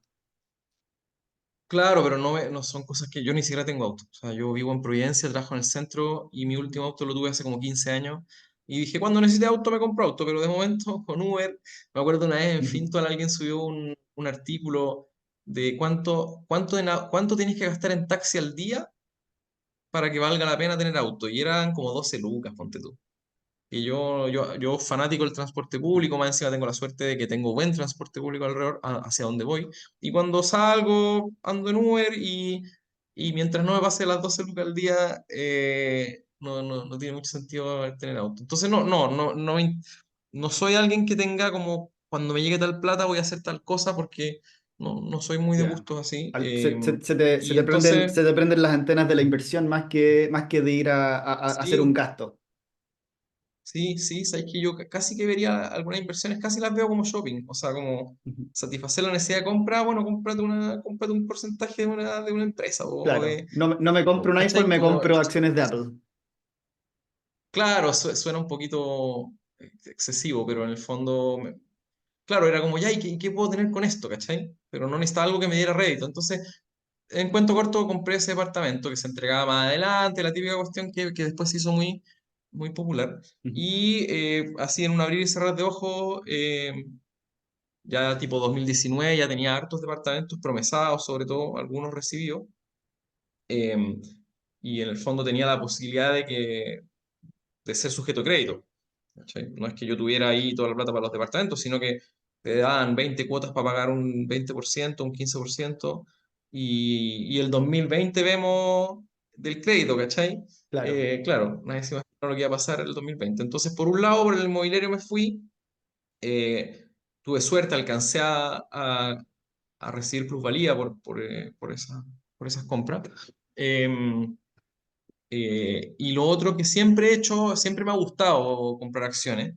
Claro, pero no son cosas que yo ni siquiera tengo auto. O sea, yo vivo en Providencia, trabajo en el centro y mi último auto lo tuve hace como 15 años. Y dije, cuando necesite auto me compro auto, pero de momento con Uber, me acuerdo una vez en Ujú. Fintual alguien subió un artículo de cuánto tienes que gastar en taxi al día para que valga la pena tener auto. Y eran como 12 lucas, ponte tú. Y yo fanático del transporte público, más encima tengo la suerte de que tengo buen transporte público alrededor hacia donde voy. Y cuando salgo, ando en Uber y mientras no me pase las 12 lucas al día, no tiene mucho sentido tener auto. Entonces no soy alguien que tenga como cuando me llegue tal plata voy a hacer tal cosa porque no soy muy de Ya. gustos así. Se Y te entonces, se te prenden las antenas de la inversión más que de ir a hacer un sí. gasto. Sí, sí, sabes que yo casi que vería algunas inversiones, casi las veo como shopping, o sea, como Ujú. satisfacer la necesidad de compra, bueno, cómprate un porcentaje de una empresa, Claro, no me compro un iPhone, ¿cachai? me Como, compro acciones de Apple. claro, suena un poquito excesivo, pero en el fondo, claro, era como, ya, ¿y qué puedo tener con esto, cachai? Pero no necesitaba algo que me diera rédito, entonces, en cuento corto, compré ese departamento que se entregaba más adelante, la típica cuestión que después se hizo muy popular. Ujú. Y así en un abrir y cerrar de ojos, ya tipo 2019 ya tenía hartos departamentos promesados, sobre todo algunos recibidos, eh, y en el fondo tenía la posibilidad de ser sujeto de crédito. ¿Cachai? No es que yo tuviera ahí toda la plata para los departamentos, sino que te daban 20 cuotas para pagar un 20% un 15%, y el 2020 vemos del crédito, ¿cachai? Claro, Claro, nadie se imaginó lo que iba a pasar el 2020. Entonces, por un lado, por el inmobiliario me fui, Eh, tuve suerte, alcancé a recibir plusvalía por esas compras. Em, y lo otro que siempre he hecho, siempre me ha gustado comprar acciones.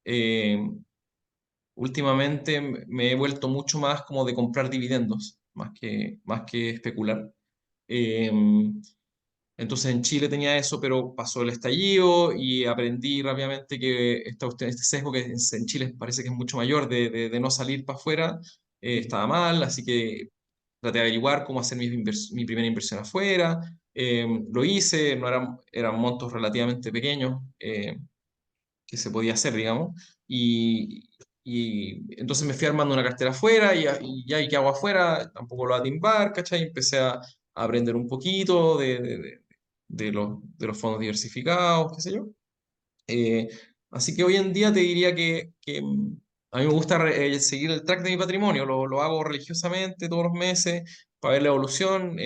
Em, Últimamente me he vuelto mucho más como de comprar dividendos, más que especular. Em, entonces en Chile tenía eso, pero pasó el estallido y aprendí rápidamente que este sesgo que en Chile parece que es mucho mayor de no salir para afuera, estaba mal, así que traté de averiguar cómo hacer mi primera inversión afuera. Lo hice, no eran montos relativamente pequeños, que se podía hacer, digamos. Y, y entonces me fui armando una cartera afuera y ya, ¿y qué hago afuera? Tampoco lo voy a timbar, ¿cachai? Empecé a aprender un poquito de los fondos diversificados, qué sé yo. Eh, Así que hoy en día te diría que a mí me gusta seguir el track de mi patrimonio, lo hago religiosamente todos los meses para ver la evolución,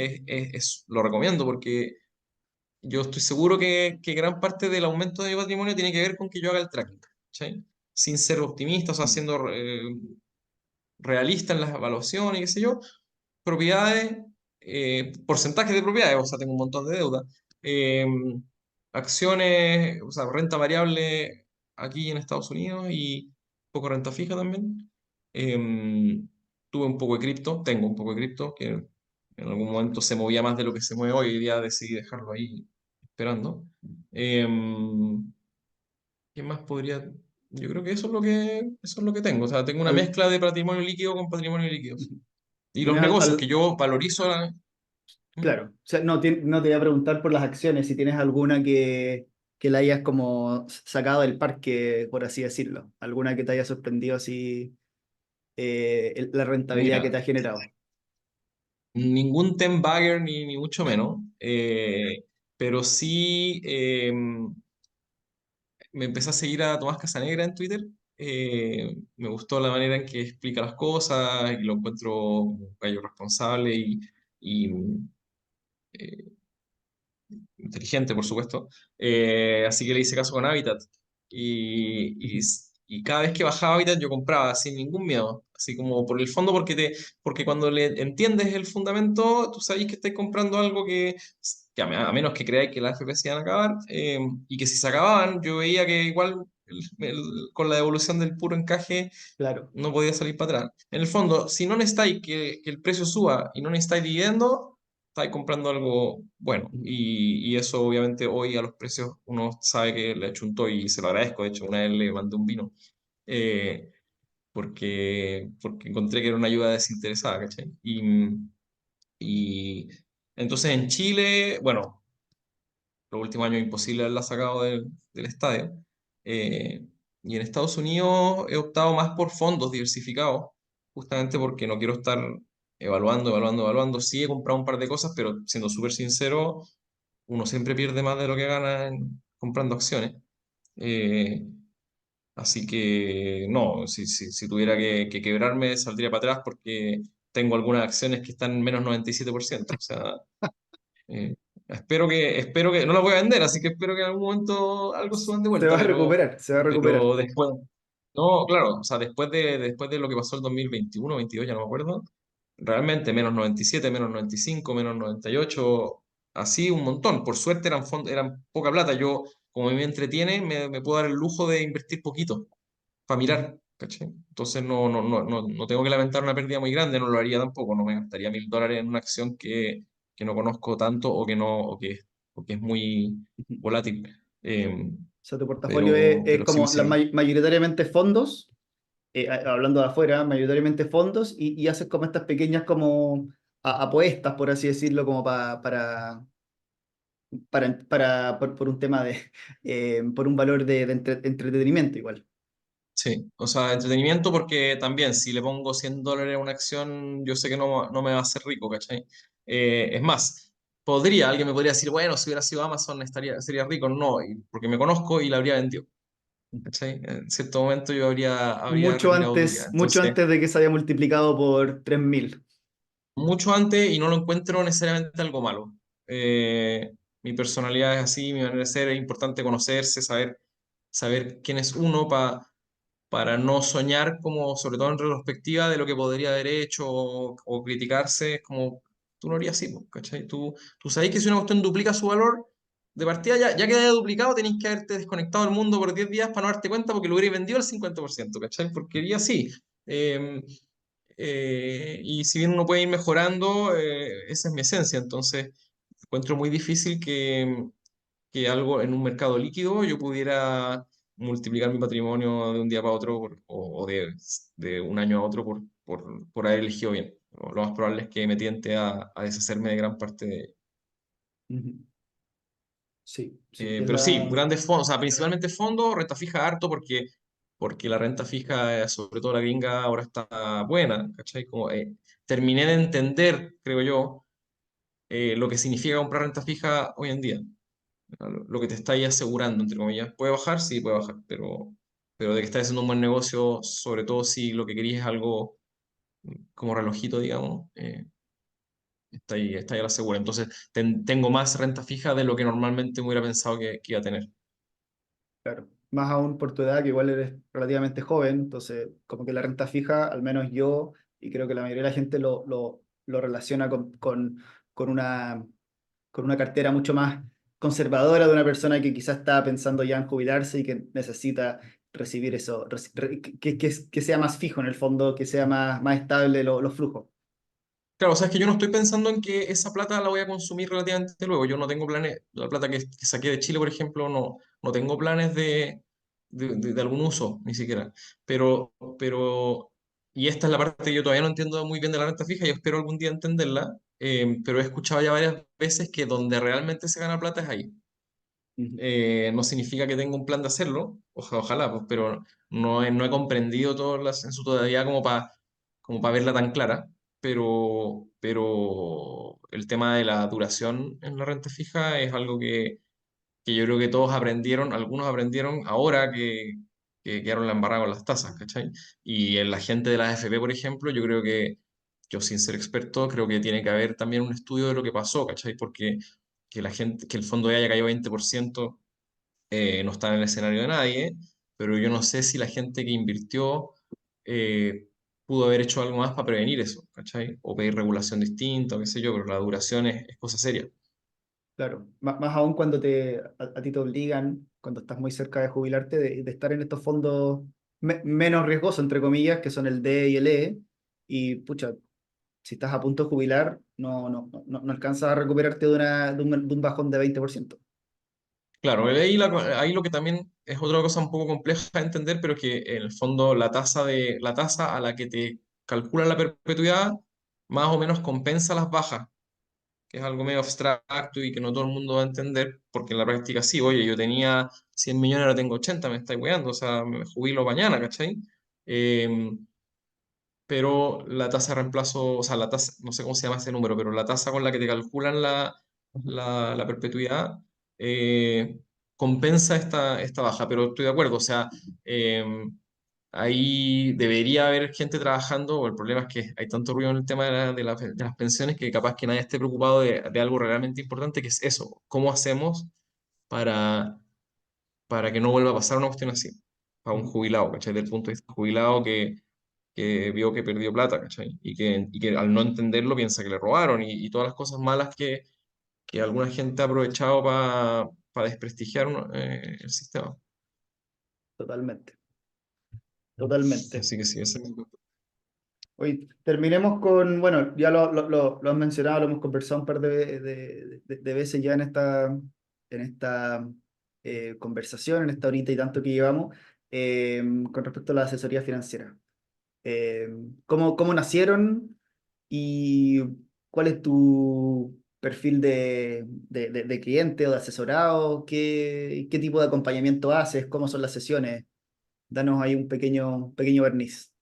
lo recomiendo porque yo estoy seguro que gran parte del aumento de mi patrimonio tiene que ver con que yo haga el tracking, ¿cachai? Sin ser optimista, o sea, Mm. siendo realista en las evaluaciones, qué sé yo, propiedades, porcentajes de propiedades, o sea, tengo un montón de deuda, eh, acciones, o sea, renta variable aquí en Estados Unidos y poco renta fija también. Eh, Tuve un poco de cripto, tengo un poco de cripto, que en algún momento se movía más de lo que se mueve hoy, y día decidí dejarlo ahí esperando. Eh, ¿Qué más podría? Yo creo que eso es lo que tengo. O sea, tengo una Al- mezcla de patrimonio líquido con patrimonio líquido. Sí. Y los ¿Tienes negocios que yo valorizo. ¿Mm? claro, o sea, no, no te voy a preguntar por las acciones, si tienes alguna que la hayas como sacado del parque, por así decirlo, alguna que te haya sorprendido así, la rentabilidad que te Mira, ha generado. ningún ten bagger ni mucho menos. Pero sí me empecé a seguir a Tomás Casanegra en Twitter. Me gustó la manera en que explica las cosas y lo encuentro un gallo responsable y, eh, inteligente, por supuesto. Así que le hice caso con Habitat. Y cada vez que bajaba Habitat yo compraba sin ningún miedo. Así como por el fondo, porque cuando le entiendes el fundamento, tú sabes que estás comprando algo que a menos que creáis que las FP se iban a acabar, y que si se acababan, yo veía que igual con la devolución del puro encaje Claro. no podía salir para atrás. En el fondo, si no necesitáis que el precio suba y no necesitáis dividendo, estáis comprando algo bueno. Y eso obviamente hoy a los precios uno sabe que le achuntó y se lo agradezco. De hecho, una vez le mandé un vino eh, porque encontré que era una ayuda desinteresada, ¿cachai? Y entonces en Chile, bueno, los últimos años imposible haberla sacado del estadio. Eh, y en Estados Unidos he optado más por fondos diversificados, justamente porque no quiero estar evaluando. Sí he comprado un par de cosas, pero siendo súper sincero, uno siempre pierde más de lo que gana comprando acciones. Eh, Así que no, si tuviera que quebrarme, saldría para atrás porque tengo algunas acciones que están en menos 97%. O sea, eh, espero que, no la voy a vender, así que espero que en algún momento algo suban de Se vuelta, va a recuperar, se va a recuperar. pero después, no, claro, o sea, después de lo que pasó el 2021, 22 ya no me acuerdo, realmente menos 97, menos 95, menos 98, así un montón. Por suerte eran poca plata. Yo, como me entretiene, me puedo dar el lujo de invertir poquito para mirar, ¿cachai? Entonces no tengo que lamentar una pérdida muy grande, no lo haría tampoco, no me gastaría $1.000 en una acción que no conozco tanto o que es muy Ujú. O volátil. Eh, sea, tu portafolio es pero sí, como sí. mayoritariamente fondos, hablando de afuera, mayoritariamente fondos, y haces como estas pequeñas como apuestas, por así decirlo, como por un tema de, por un valor de entretenimiento igual. Sí, o sea, entretenimiento porque también si le pongo $100 a una acción, yo sé que no me va a hacer rico, ¿cachai? Es más, alguien me podría decir, bueno, si hubiera sido Amazon sería rico. No, porque me conozco y la habría vendido, ¿cachai? En cierto momento yo habría retirado utilidad. Mucho Entonces, antes de que se haya multiplicado por 3.000. mucho antes y no lo encuentro necesariamente algo malo. Mi personalidad es así, mi manera de ser, es importante conocerse, saber quién es uno para no soñar como, sobre todo en retrospectiva, de lo que podría haber hecho o criticarse, es como, tú no harías así, po, ¿cachai? Tú sabes que si una cuestión duplica su valor, de partida ya que haya duplicado, tenéis que haberte desconectado del mundo por 10 días para no darte cuenta porque lo hubierais vendido al 50%, ¿cachai? Porque iría así. Eh, y si bien uno puede ir mejorando, esa es mi esencia, entonces encuentro muy difícil que algo en un mercado líquido yo pudiera multiplicar mi patrimonio de un día para otro o de un año a otro por haber elegido bien. Lo más probable es que me tiente a deshacerme de gran parte de... Ujú. Sí, sí, es Pero sí, la... grandes fondos, o sea, principalmente fondos, renta fija harto porque la renta fija, sobre todo la gringa, ahora está buena, ¿cachai? Como, terminé de entender, creo yo, lo que significa comprar renta fija hoy en día. Lo que te está ahí asegurando, entre comillas. ¿Puede bajar? Sí, puede bajar, pero de que estás haciendo un buen negocio, sobre todo si lo que querías es algo como relojito, digamos, está ahí a la segura. Entonces, tengo más renta fija de lo que normalmente me hubiera pensado que iba a tener. Claro, más aún por tu edad, que igual eres relativamente joven, entonces como que la renta fija, al menos yo, y creo que la mayoría de la gente lo relaciona con una cartera mucho más conservadora de una persona que quizás está pensando ya en jubilarse y que necesita recibir eso, que sea más fijo en el fondo, que sea más estable los flujos. Claro, o sea, es que yo no estoy pensando en que esa plata la voy a consumir relativamente luego. Yo no tengo planes, la plata que saqué de Chile, por ejemplo, no tengo planes de algún uso, ni siquiera. Pero, y esta es la parte que yo todavía no entiendo muy bien de la renta fija y espero algún día entenderla, pero he escuchado ya varias veces que donde realmente se gana plata es ahí. Ujú. No significa que tenga un plan de hacerlo, ojalá, pues, pero no he comprendido todo en su totalidad como para verla tan clara, pero el tema de la duración en la renta fija es algo que yo creo que todos aprendieron, algunos aprendieron ahora que quedaron la embarrada con las tasas, ¿cachai? Y en la gente de la AFP, por ejemplo, yo creo que, yo sin ser experto, creo que tiene que haber también un estudio de lo que pasó, ¿cachai? Porque que el fondo ya haya caído 20% no está en el escenario de nadie, pero yo no sé si la gente que invirtió eh, pudo haber hecho algo más para prevenir eso, ¿cachai? O pedir regulación distinta, o qué sé yo, pero la duración es cosa seria. Claro, más aún cuando a ti te obligan, cuando estás muy cerca de jubilarte, de estar en estos fondos menos riesgosos, entre comillas, que son el D y el E, y pucha, si estás a punto de jubilar, no alcanzas a recuperarte de un bajón de 20%. Claro, ahí lo que también es otra cosa un poco compleja de entender, pero que en el fondo la tasa a la que te calcula la perpetuidad más o menos compensa las bajas, que es algo medio abstracto y que no todo el mundo va a entender, porque en la práctica sí, oye, yo tenía 100 millones, ahora tengo 80, me estáis weando, o sea, me jubilo mañana, ¿cachai? Eh, pero la tasa de reemplazo, o sea, la tasa, no sé cómo se llama ese número, pero la tasa con la que te calculan la perpetuidad compensa esta baja, pero estoy de acuerdo, o sea, eh, ahí debería haber gente trabajando, o el problema es que hay tanto ruido en el tema de las pensiones que capaz que nadie esté preocupado de algo realmente importante, que es eso, ¿cómo hacemos para, para que no vuelva a pasar una cuestión así? Para un Ujú. jubilado, ¿cachai? Del punto de vista jubilado que vio que perdió plata, ¿cachai? Y que al no entenderlo piensa que le robaron y todas las cosas malas que alguna gente ha aprovechado para desprestigiar el sistema. Totalmente, totalmente. Así que sí, ese es Hoy terminemos con, bueno, ya lo has mencionado, lo hemos conversado un par de veces ya en esta conversación, en esta horita y tanto que llevamos, con respecto a la asesoría financiera. Eh, ¿cómo nacieron y cuál es tu perfil de cliente o de asesorado? ¿Qué tipo de acompañamiento haces? ¿Cómo son las sesiones? Danos ahí un pequeño verniz.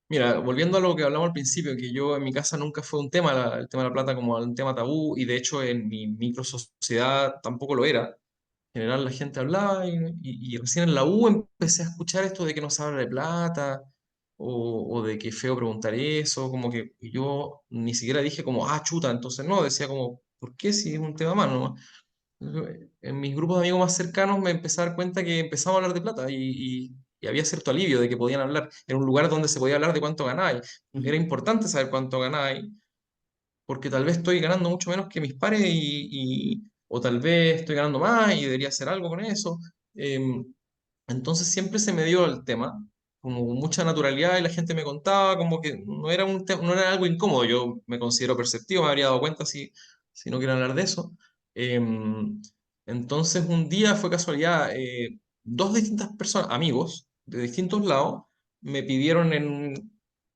Mira, volviendo a lo que hablamos al principio, que yo en mi casa nunca fue un tema, el tema de la plata como un tema tabú, y de hecho en mi micro sociedad tampoco lo era. En general la gente hablaba y recién en la U empecé a escuchar esto de que no se habla de plata o de que es feo preguntar eso, como que yo ni siquiera dije como, ah, chuta, entonces no, decía como, ¿por qué si es un tema más nomás? En mis grupos de amigos más cercanos me empecé a dar cuenta que empezamos a hablar de plata y había cierto alivio de que podían hablar. Era un lugar donde se podía hablar de cuánto ganáis. Era Ujú. importante saber cuánto ganáis, porque tal vez estoy ganando mucho menos que mis pares o tal vez estoy ganando más y debería hacer algo con eso. Em, entonces siempre se me dio el tema, como con mucha naturalidad y la gente me contaba como que no era no era algo incómodo. Yo me considero perceptivo, me habría dado cuenta si no quiero hablar de eso. Em, entonces un día fue casualidad, dos distintas personas, amigos de distintos lados, me pidieron en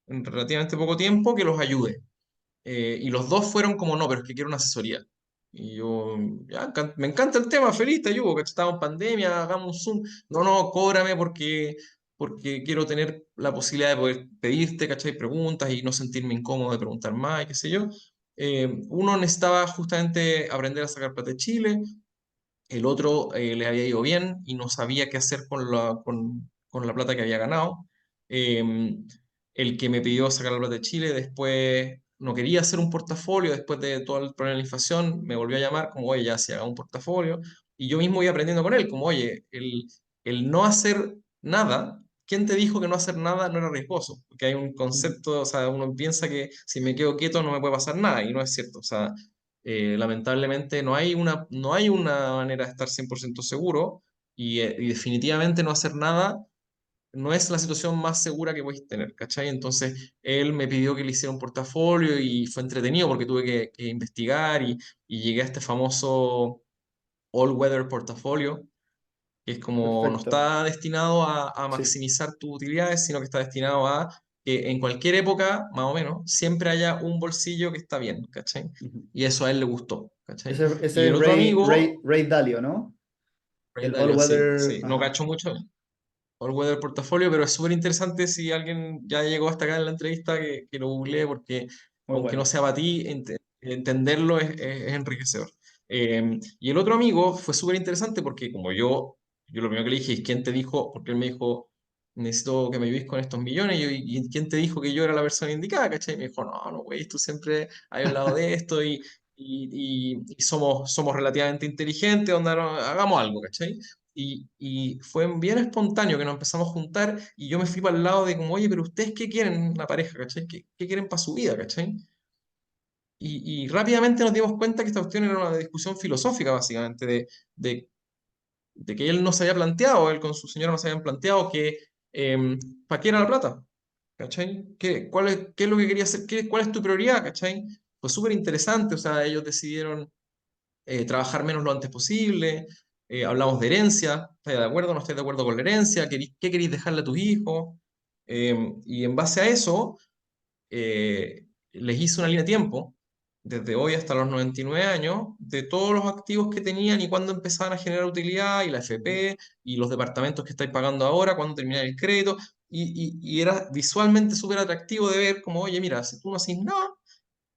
relativamente poco tiempo que los ayude. Y los dos fueron como, no, pero es que quiero una asesoría. Y yo, ya, me encanta el tema, feliz, te ayudo, que estaba en pandemia, hagamos un Zoom. No, no, cóbrame porque quiero tener la posibilidad de poder pedirte, ¿cachai? Preguntas y no sentirme incómodo de preguntar más, y qué sé yo. Uno necesitaba justamente aprender a sacar plata de Chile, el otro le había ido bien y no sabía qué hacer con la plata que había ganado. Eh, el que me pidió sacar la plata de Chile después no quería hacer un portafolio después de todo el problema de la inflación, me volvió a llamar como, oye, ya se haga un portafolio. Y yo mismo voy aprendiendo con él, como, oye, el no hacer nada, ¿quién te dijo que no hacer nada no era riesgoso? Porque hay un Ujú. concepto, o sea, uno piensa que si me quedo quieto no me puede pasar nada y no es cierto. O sea, lamentablemente no hay una manera de estar 100% seguro y definitivamente no hacer nada no es la situación más segura que podéis tener, ¿cachai? Entonces él me pidió que le hiciera un portafolio y fue entretenido porque tuve que investigar y llegué a este famoso All Weather Portafolio, que es como no Perfecto. está destinado a Sí. maximizar tus utilidades, sino que está destinado a que en cualquier época, más o menos, siempre haya un bolsillo que está bien, ¿cachai? Ujú. Y eso a él le gustó, ¿cachai? Y Ese el es otro amigo, Ray Dalio, ¿no? Ray El All Dalio, sí, Weather. sí, no Ajá. cacho mucho All Weather Portafolio, pero es súper interesante si alguien ya llegó hasta acá en la entrevista que lo googlee, porque Muy aunque no bueno. sea para ti, entenderlo es enriquecedor. Y el otro amigo fue súper interesante porque como yo lo primero que le dije es, ¿quién te dijo? Porque él me dijo, necesito que me ayudes con estos millones, y ¿quién te dijo que yo era la persona indicada? ¿Cachai? Y me dijo, no, no, güey, tú siempre has hablado de esto y somos relativamente inteligentes, onda, hagamos algo, ¿cachai? Y fue bien espontáneo que nos empezamos a juntar y yo me fui para el lado de como, oye, pero ¿ustedes qué quieren en una pareja, ¿cachai? ¿Qué quieren para su vida, ¿cachai? Y rápidamente nos dimos cuenta que esta cuestión era una discusión filosófica, básicamente, de, de que él no se había planteado, él con su señora no se habían planteado que, ¿para qué era la plata? ¿Cachai? ¿Qué es lo que quería hacer? ¿Cuál es tu prioridad? ¿Cachai? Fue súper interesante, o sea, ellos decidieron trabajar menos lo antes posible, hablamos de herencia, ¿estáis de acuerdo? ¿No estáis de acuerdo con la herencia? ¿Qué queréis dejarle a tus hijos? Y en base a eso, les hice una línea de tiempo, desde hoy hasta los 99 años, de todos los activos que tenían y cuándo empezaban a generar utilidad, y la Ujú. FP, y los departamentos que estáis pagando ahora, cuándo termina el crédito, y era visualmente súper atractivo de ver como, oye, mira, si tú no haces nada,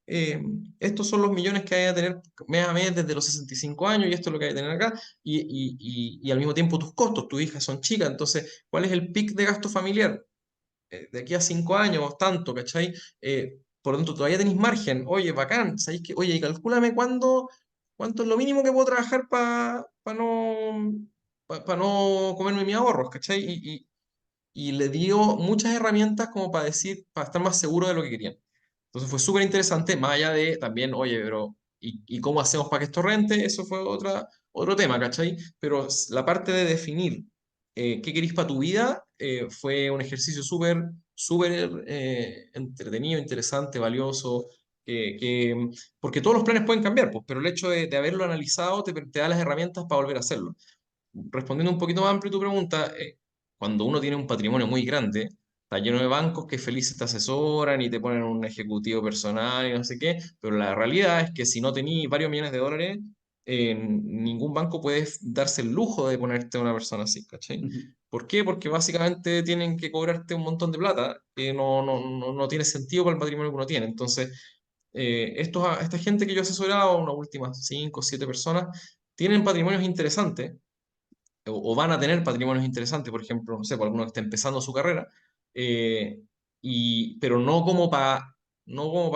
eh, estos son los millones que hay a tener mes a mes desde los 65 años y esto es lo que hay a tener acá y al mismo tiempo tus costos, tus hijas son chicas, entonces, ¿cuál es el pic de gasto familiar? De aquí a 5 años, tanto, ¿cachai? Por lo tanto, todavía tenéis margen, oye, bacán, ¿sabéis qué? Oye, y calcúlame cuánto es lo mínimo que puedo trabajar para no comerme mis ahorros, ¿cachai? Y le dio muchas herramientas como para decir, para estar más seguro de lo que querían. Entonces fue súper interesante, más allá de también, oye, pero ¿y cómo hacemos para que esto rente? Eso fue otro tema, ¿cachai? Pero la parte de definir qué querís para tu vida fue un ejercicio súper entretenido, interesante, valioso, porque todos los planes pueden cambiar, pues, pero el hecho de haberlo analizado te da las herramientas para volver a hacerlo. Respondiendo un poquito más amplio tu pregunta, cuando uno tiene un patrimonio muy grande, está lleno de bancos que felices te asesoran y te ponen un ejecutivo personal y no sé qué, pero la realidad es que si no tenís varios millones de dólares, ningún banco puede darse el lujo de ponerte a una persona así, ¿cachai? Ujú. ¿Por qué? Porque básicamente tienen que cobrarte un montón de plata que no tiene sentido para el patrimonio que uno tiene. Entonces, esta gente que yo he asesorado, unas últimas 5 o 7 personas, tienen patrimonios interesantes o van a tener patrimonios interesantes, por ejemplo, no sé, por alguno que esté empezando su carrera, eh, pero no como para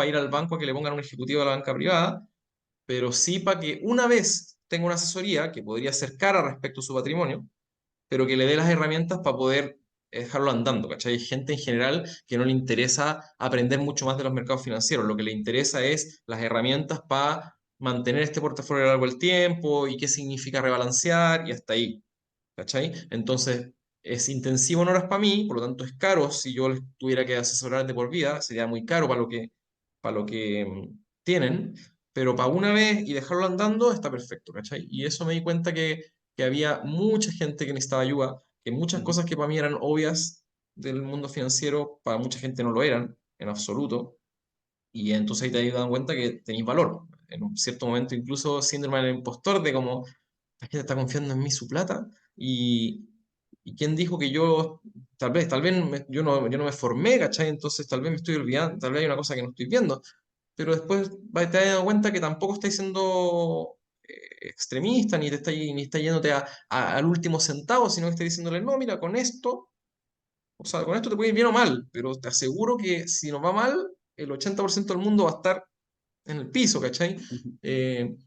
ir al banco a que le pongan un ejecutivo de la banca privada, pero sí para que una vez tenga una asesoría que podría ser cara respecto a su patrimonio, pero que le dé las herramientas para poder dejarlo andando, ¿cachai? Hay gente en general que no le interesa aprender mucho más de los mercados financieros, lo que le interesa es las herramientas para mantener este portafolio a lo largo del tiempo y qué significa rebalancear y hasta ahí, ¿cachai? Entonces, es intensivo en horas para mí, por lo tanto es caro si yo les tuviera que asesorar de por vida, sería muy caro para lo que tienen, pero para una vez y dejarlo andando está perfecto, ¿cachai? Y eso me di cuenta que había mucha gente que necesitaba ayuda, que muchas Ujú, cosas que para mí eran obvias del mundo financiero, para mucha gente no lo eran en absoluto, y entonces ahí te das cuenta que tenéis valor. En un cierto momento incluso síndrome del impostor de como la gente está confiando en mí su plata y quién dijo que yo, yo no me formé, ¿cachai? Entonces tal vez me estoy olvidando, tal vez hay una cosa que no estoy viendo, pero después te das cuenta que tampoco estáis siendo extremista, ni está yéndote al último centavo, sino que estás diciéndole, no, mira, con esto, o sea, con esto te puede ir bien o mal, pero te aseguro que si nos va mal, el 80% del mundo va a estar en el piso, ¿cachai? ujú, Eh,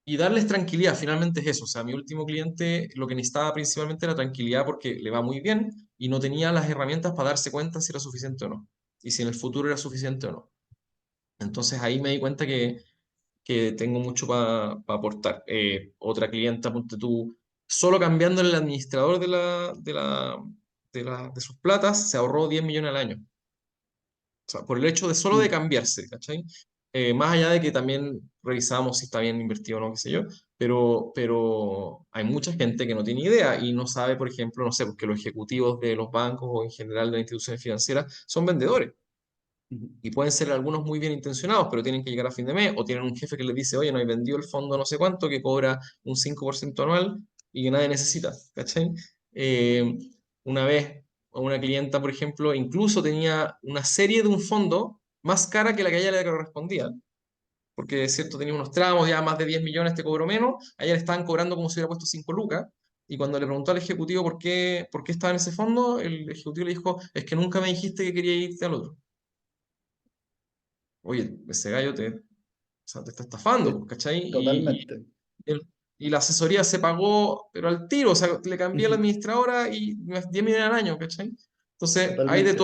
y darles tranquilidad, finalmente es eso. O sea, mi último cliente lo que necesitaba principalmente era tranquilidad porque le va muy bien y no tenía las herramientas para darse cuenta si era suficiente o no. Y si en el futuro era suficiente o no. Entonces ahí me di cuenta que tengo mucho para aportar. Otra clienta, ponte tú, solo cambiando el administrador de sus platas, se ahorró 10 millones al año. O sea, por el hecho de solo de mm, cambiarse, ¿cachai? Más allá de que también revisamos si está bien invertido o no, qué sé yo, pero hay mucha gente que no tiene idea y no sabe, por ejemplo, no sé, porque los ejecutivos de los bancos o en general de las instituciones financieras son vendedores. ujú, Y pueden ser algunos muy bien intencionados, pero tienen que llegar a fin de mes, o tienen un jefe que les dice, oye, no hay vendido el fondo no sé cuánto, que cobra un 5% anual y que nadie necesita, ¿cachai? Eh, una vez, una clienta, por ejemplo, incluso tenía una serie de un fondo más cara que la que a ella le correspondía, porque es cierto, tenía unos tramos, ya más de 10 millones te cobró menos, a ella le estaban cobrando como si hubiera puesto 5 lucas, y cuando le preguntó al ejecutivo por qué estaba en ese fondo, el ejecutivo le dijo, es que nunca me dijiste que quería irte al otro. Oye, ese gallo o sea, te está estafando, sí, pues, ¿cachai? totalmente. El- y la asesoría se pagó, pero al tiro, o sea, le cambié a la Ujú, administradora y 10 millones al año, ¿cachai? Entonces, totalmente.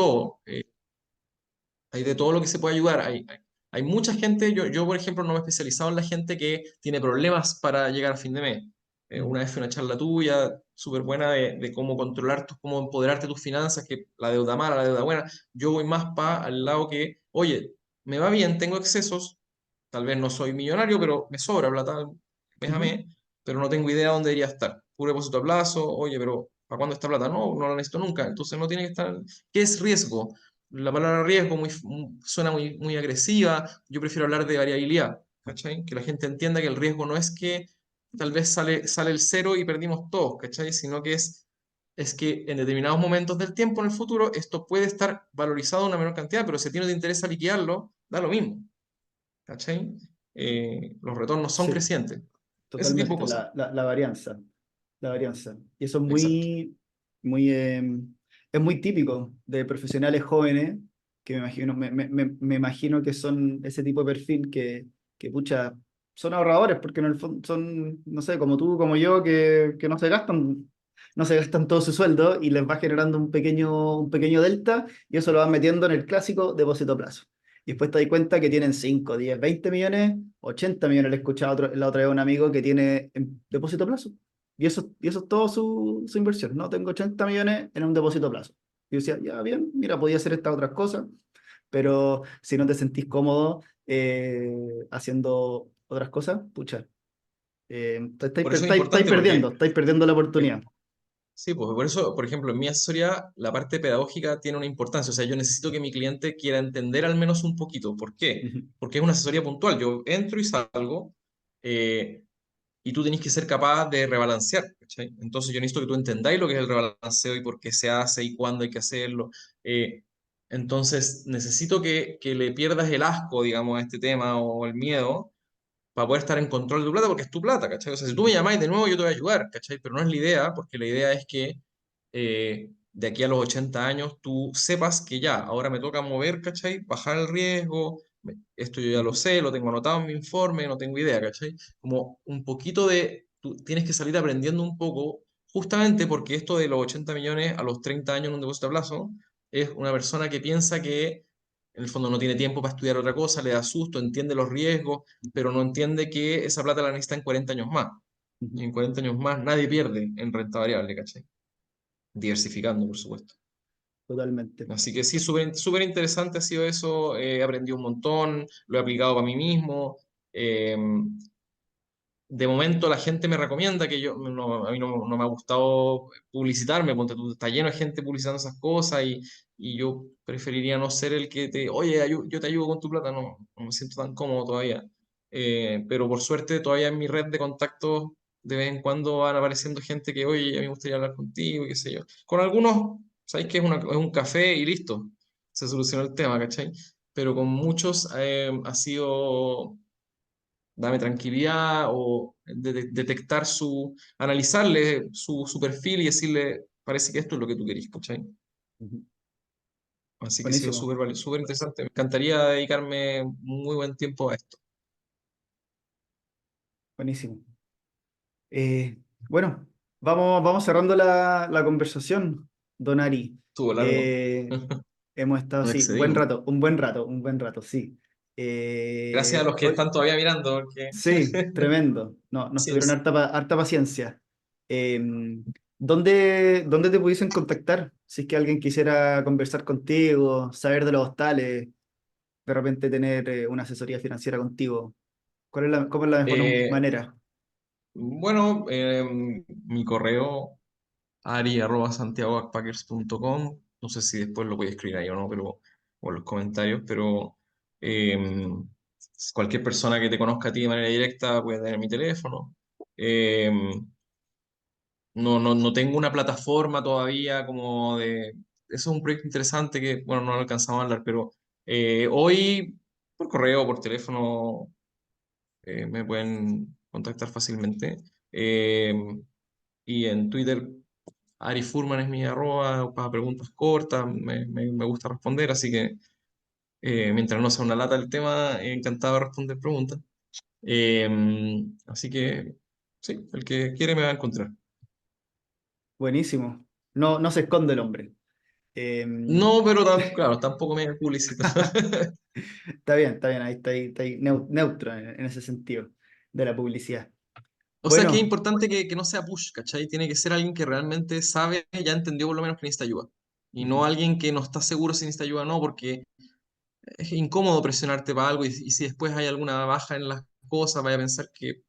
hay de todo lo que se puede ayudar. Hay mucha gente, yo, por ejemplo no me he especializado en la gente que tiene problemas para llegar a fin de mes. Ujú, Una vez fue una charla tuya, súper buena, de cómo controlar, cómo empoderarte tus finanzas, que la deuda mala, la deuda buena. Yo voy más para al lado que, oye, me va bien, tengo excesos, tal vez no soy millonario, pero me sobra plata mes a ujú, mes, pero no tengo idea dónde debería estar. Puro depósito a plazo, oye, pero ¿para cuándo está plata? No, no la necesito nunca. Entonces no tiene que estar. ¿Qué es riesgo? La palabra riesgo suena muy agresiva. Yo prefiero hablar de variabilidad, ¿cachai? Que la gente entienda que el riesgo no es que tal vez sale el cero y perdimos todos, ¿cachai? Sino que es que en determinados momentos del tiempo en el futuro esto puede estar valorizado en una menor cantidad, pero si a ti no te interesa liquidarlo, da lo mismo. ¿Cachai? Los retornos son sí, crecientes. Ese tipo de totalmente. cosas. La varianza. La varianza. Y eso es Exacto. muy, es muy típico de profesionales jóvenes, que me imagino, me imagino que son ese tipo de perfil que pucha, son ahorradores, porque en el fondo son, no sé, como tú, como yo, que no se gastan todo su sueldo y les va generando un pequeño delta, y eso lo van metiendo en el clásico depósito a plazo. Y después te das cuenta que tienen 5 10 20 millones, 80 millones. Le he escuchado la otra vez a un amigo que tiene en depósito a plazo. Y eso es todo su inversión. No, tengo 80 millones en un depósito a plazo. Y yo decía, ya bien, mira, podía hacer estas otras cosas, pero si no te sentís cómodo haciendo otras cosas, pucha, Por eso es importante porque, estáis perdiendo la eh, oportunidad. sí, pues por eso, por ejemplo, en mi asesoría, la parte pedagógica tiene una importancia. O sea, yo necesito que mi cliente quiera entender al menos un poquito. ¿Por qué? Ujú, Porque es una asesoría puntual. Yo entro y salgo. eh, y tú tenés que ser capaz de rebalancear, ¿cachai? Entonces yo necesito que tú entendáis lo que es el rebalanceo y por qué se hace y cuándo hay que hacerlo. Eh, entonces necesito que le pierdas el asco, digamos, a este tema o el miedo para poder estar en control de tu plata porque es tu plata, ¿cachai? O sea, si tú ujú, me llamáis de nuevo yo te voy a ayudar, ¿cachai? Pero no es la idea, porque la idea es que de aquí a los 80 años tú sepas que ya, ahora me toca mover, ¿cachai? Bajar el riesgo, esto yo ya lo ujú, sé, lo tengo anotado en mi informe, no tengo idea, ¿cachai? Como un poquito de, tú tienes que salir aprendiendo un poco justamente porque esto de los 80 millones a los 30 años en un depósito a plazo es una persona que piensa que en el fondo no tiene tiempo para estudiar otra cosa, le da susto, entiende los riesgos, pero no entiende que esa plata la necesita en 40 años más. Ujú. Y en 40 años más nadie pierde en renta variable, ¿cachai? Diversificando, por supuesto. Totalmente. Así que sí, súper interesante ha sido eso. He aprendido un montón, lo he aplicado para mí mismo. Eh, de momento la gente me recomienda que a mí no me ha gustado publicitarme, ponte tú, está lleno de gente publicitando esas cosas y yo preferiría no ser el que oye, yo te ayudo con tu plata, no me siento tan cómodo todavía. Pero por suerte todavía en mi red de contactos de vez en cuando van apareciendo gente que, oye, a mí me gustaría hablar contigo, y qué sé yo. Con algunos, sabéis que es un café y listo, se solucionó el tema, ¿cachai? Pero con muchos ha sido dame tranquilidad o detectar analizarle su perfil y decirle, parece que esto es lo que tú querís, ¿cachai? Ujú. Así que ha sido Buenísimo, súper interesante. Me encantaría dedicarme muy buen tiempo a esto. buenísimo. Bueno, vamos cerrando la conversación, Don Ari. Estuvo largo, Eh, Hemos estado, nos sí, buen excedimos. rato, un buen rato, sí. Gracias a los que Hoy, están todavía mirando, porque sí, tremendo. No, nos tuvieron paciencia. harta paciencia. Eh, ¿Dónde te pudiesen contactar? Si es que alguien quisiera conversar contigo, saber de los hostales, de repente tener una asesoría financiera contigo. ¿Cómo es la mejor Eh, manera? bueno, mi correo ari@santiagobackpackers.com. No sé si después lo voy a escribir ahí o no, pero, o en los comentarios, pero eh, cualquier persona que te conozca a ti de manera directa puede tener mi teléfono. Eh, no tengo una plataforma todavía como de... Eso es un proyecto interesante que, bueno, no lo alcanzamos a hablar, pero hoy por correo o por teléfono me pueden contactar fácilmente. Y en Twitter Ari Furman es mi arroba para preguntas cortas, me gusta responder, así que mientras no sea una lata el tema, encantado de responder preguntas. Eh, Así que sí, el que quiere me va a encontrar. Buenísimo. No, no se esconde el hombre. Eh, No, pero claro, tampoco me publicito. está bien, está ahí neutro en ese sentido de la publicidad. O sea que es Bueno, importante que no sea push, ¿cachai? Tiene que ser alguien que realmente sabe, ya entendió por lo menos que necesita ayuda. Y no ujú, alguien que no está seguro si necesita ayuda o no, porque es incómodo presionarte para algo y si después hay alguna baja en las cosas, vaya a pensar que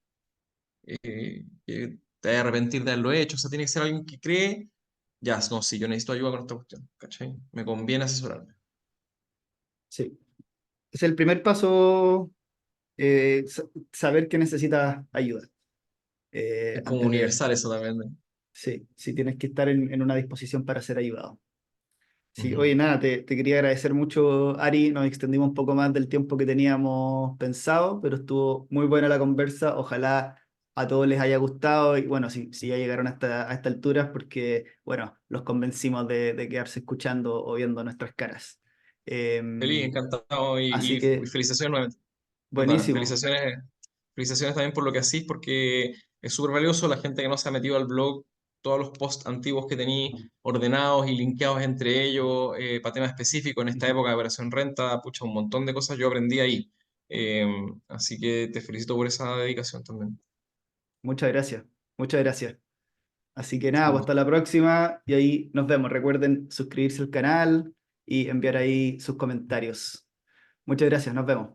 te vas a arrepentir de haberlo hecho. O sea, tiene que ser alguien que cree, ya, no, sí, yo necesito ayuda con esta cuestión, ¿cachai? Me conviene asesorarme. sí. Es el primer paso, saber que necesitas ayuda. Es como Antes de, universal eso también, ¿no? sí, sí tienes que estar en una disposición para ser ayudado. Sí, Ujú. oye, nada, te quería agradecer mucho, Ari. Nos extendimos un poco más del tiempo que teníamos pensado, pero estuvo muy buena la conversa. Ojalá a todos les haya gustado y bueno, si ya llegaron a esta altura es porque, bueno, los convencimos de quedarse escuchando o viendo nuestras caras. Feliz, Em, encantado Así y que, felicitaciones nuevamente. ¿Verdad? buenísimo. Felicitaciones también por lo que hacís, porque es súper valioso la gente que no se ha metido al blog, todos los posts antiguos que tení ordenados y linkeados entre ellos, para temas específicos en esta Ujú. época de operación renta, pucha, un montón de cosas yo aprendí ahí. Eh, Así que te felicito por esa dedicación también. Muchas gracias, muchas gracias. Así que nada, Un pues hasta gusto. la próxima y ahí nos vemos. Recuerden suscribirse al canal y enviar ahí sus comentarios. Muchas gracias, nos vemos.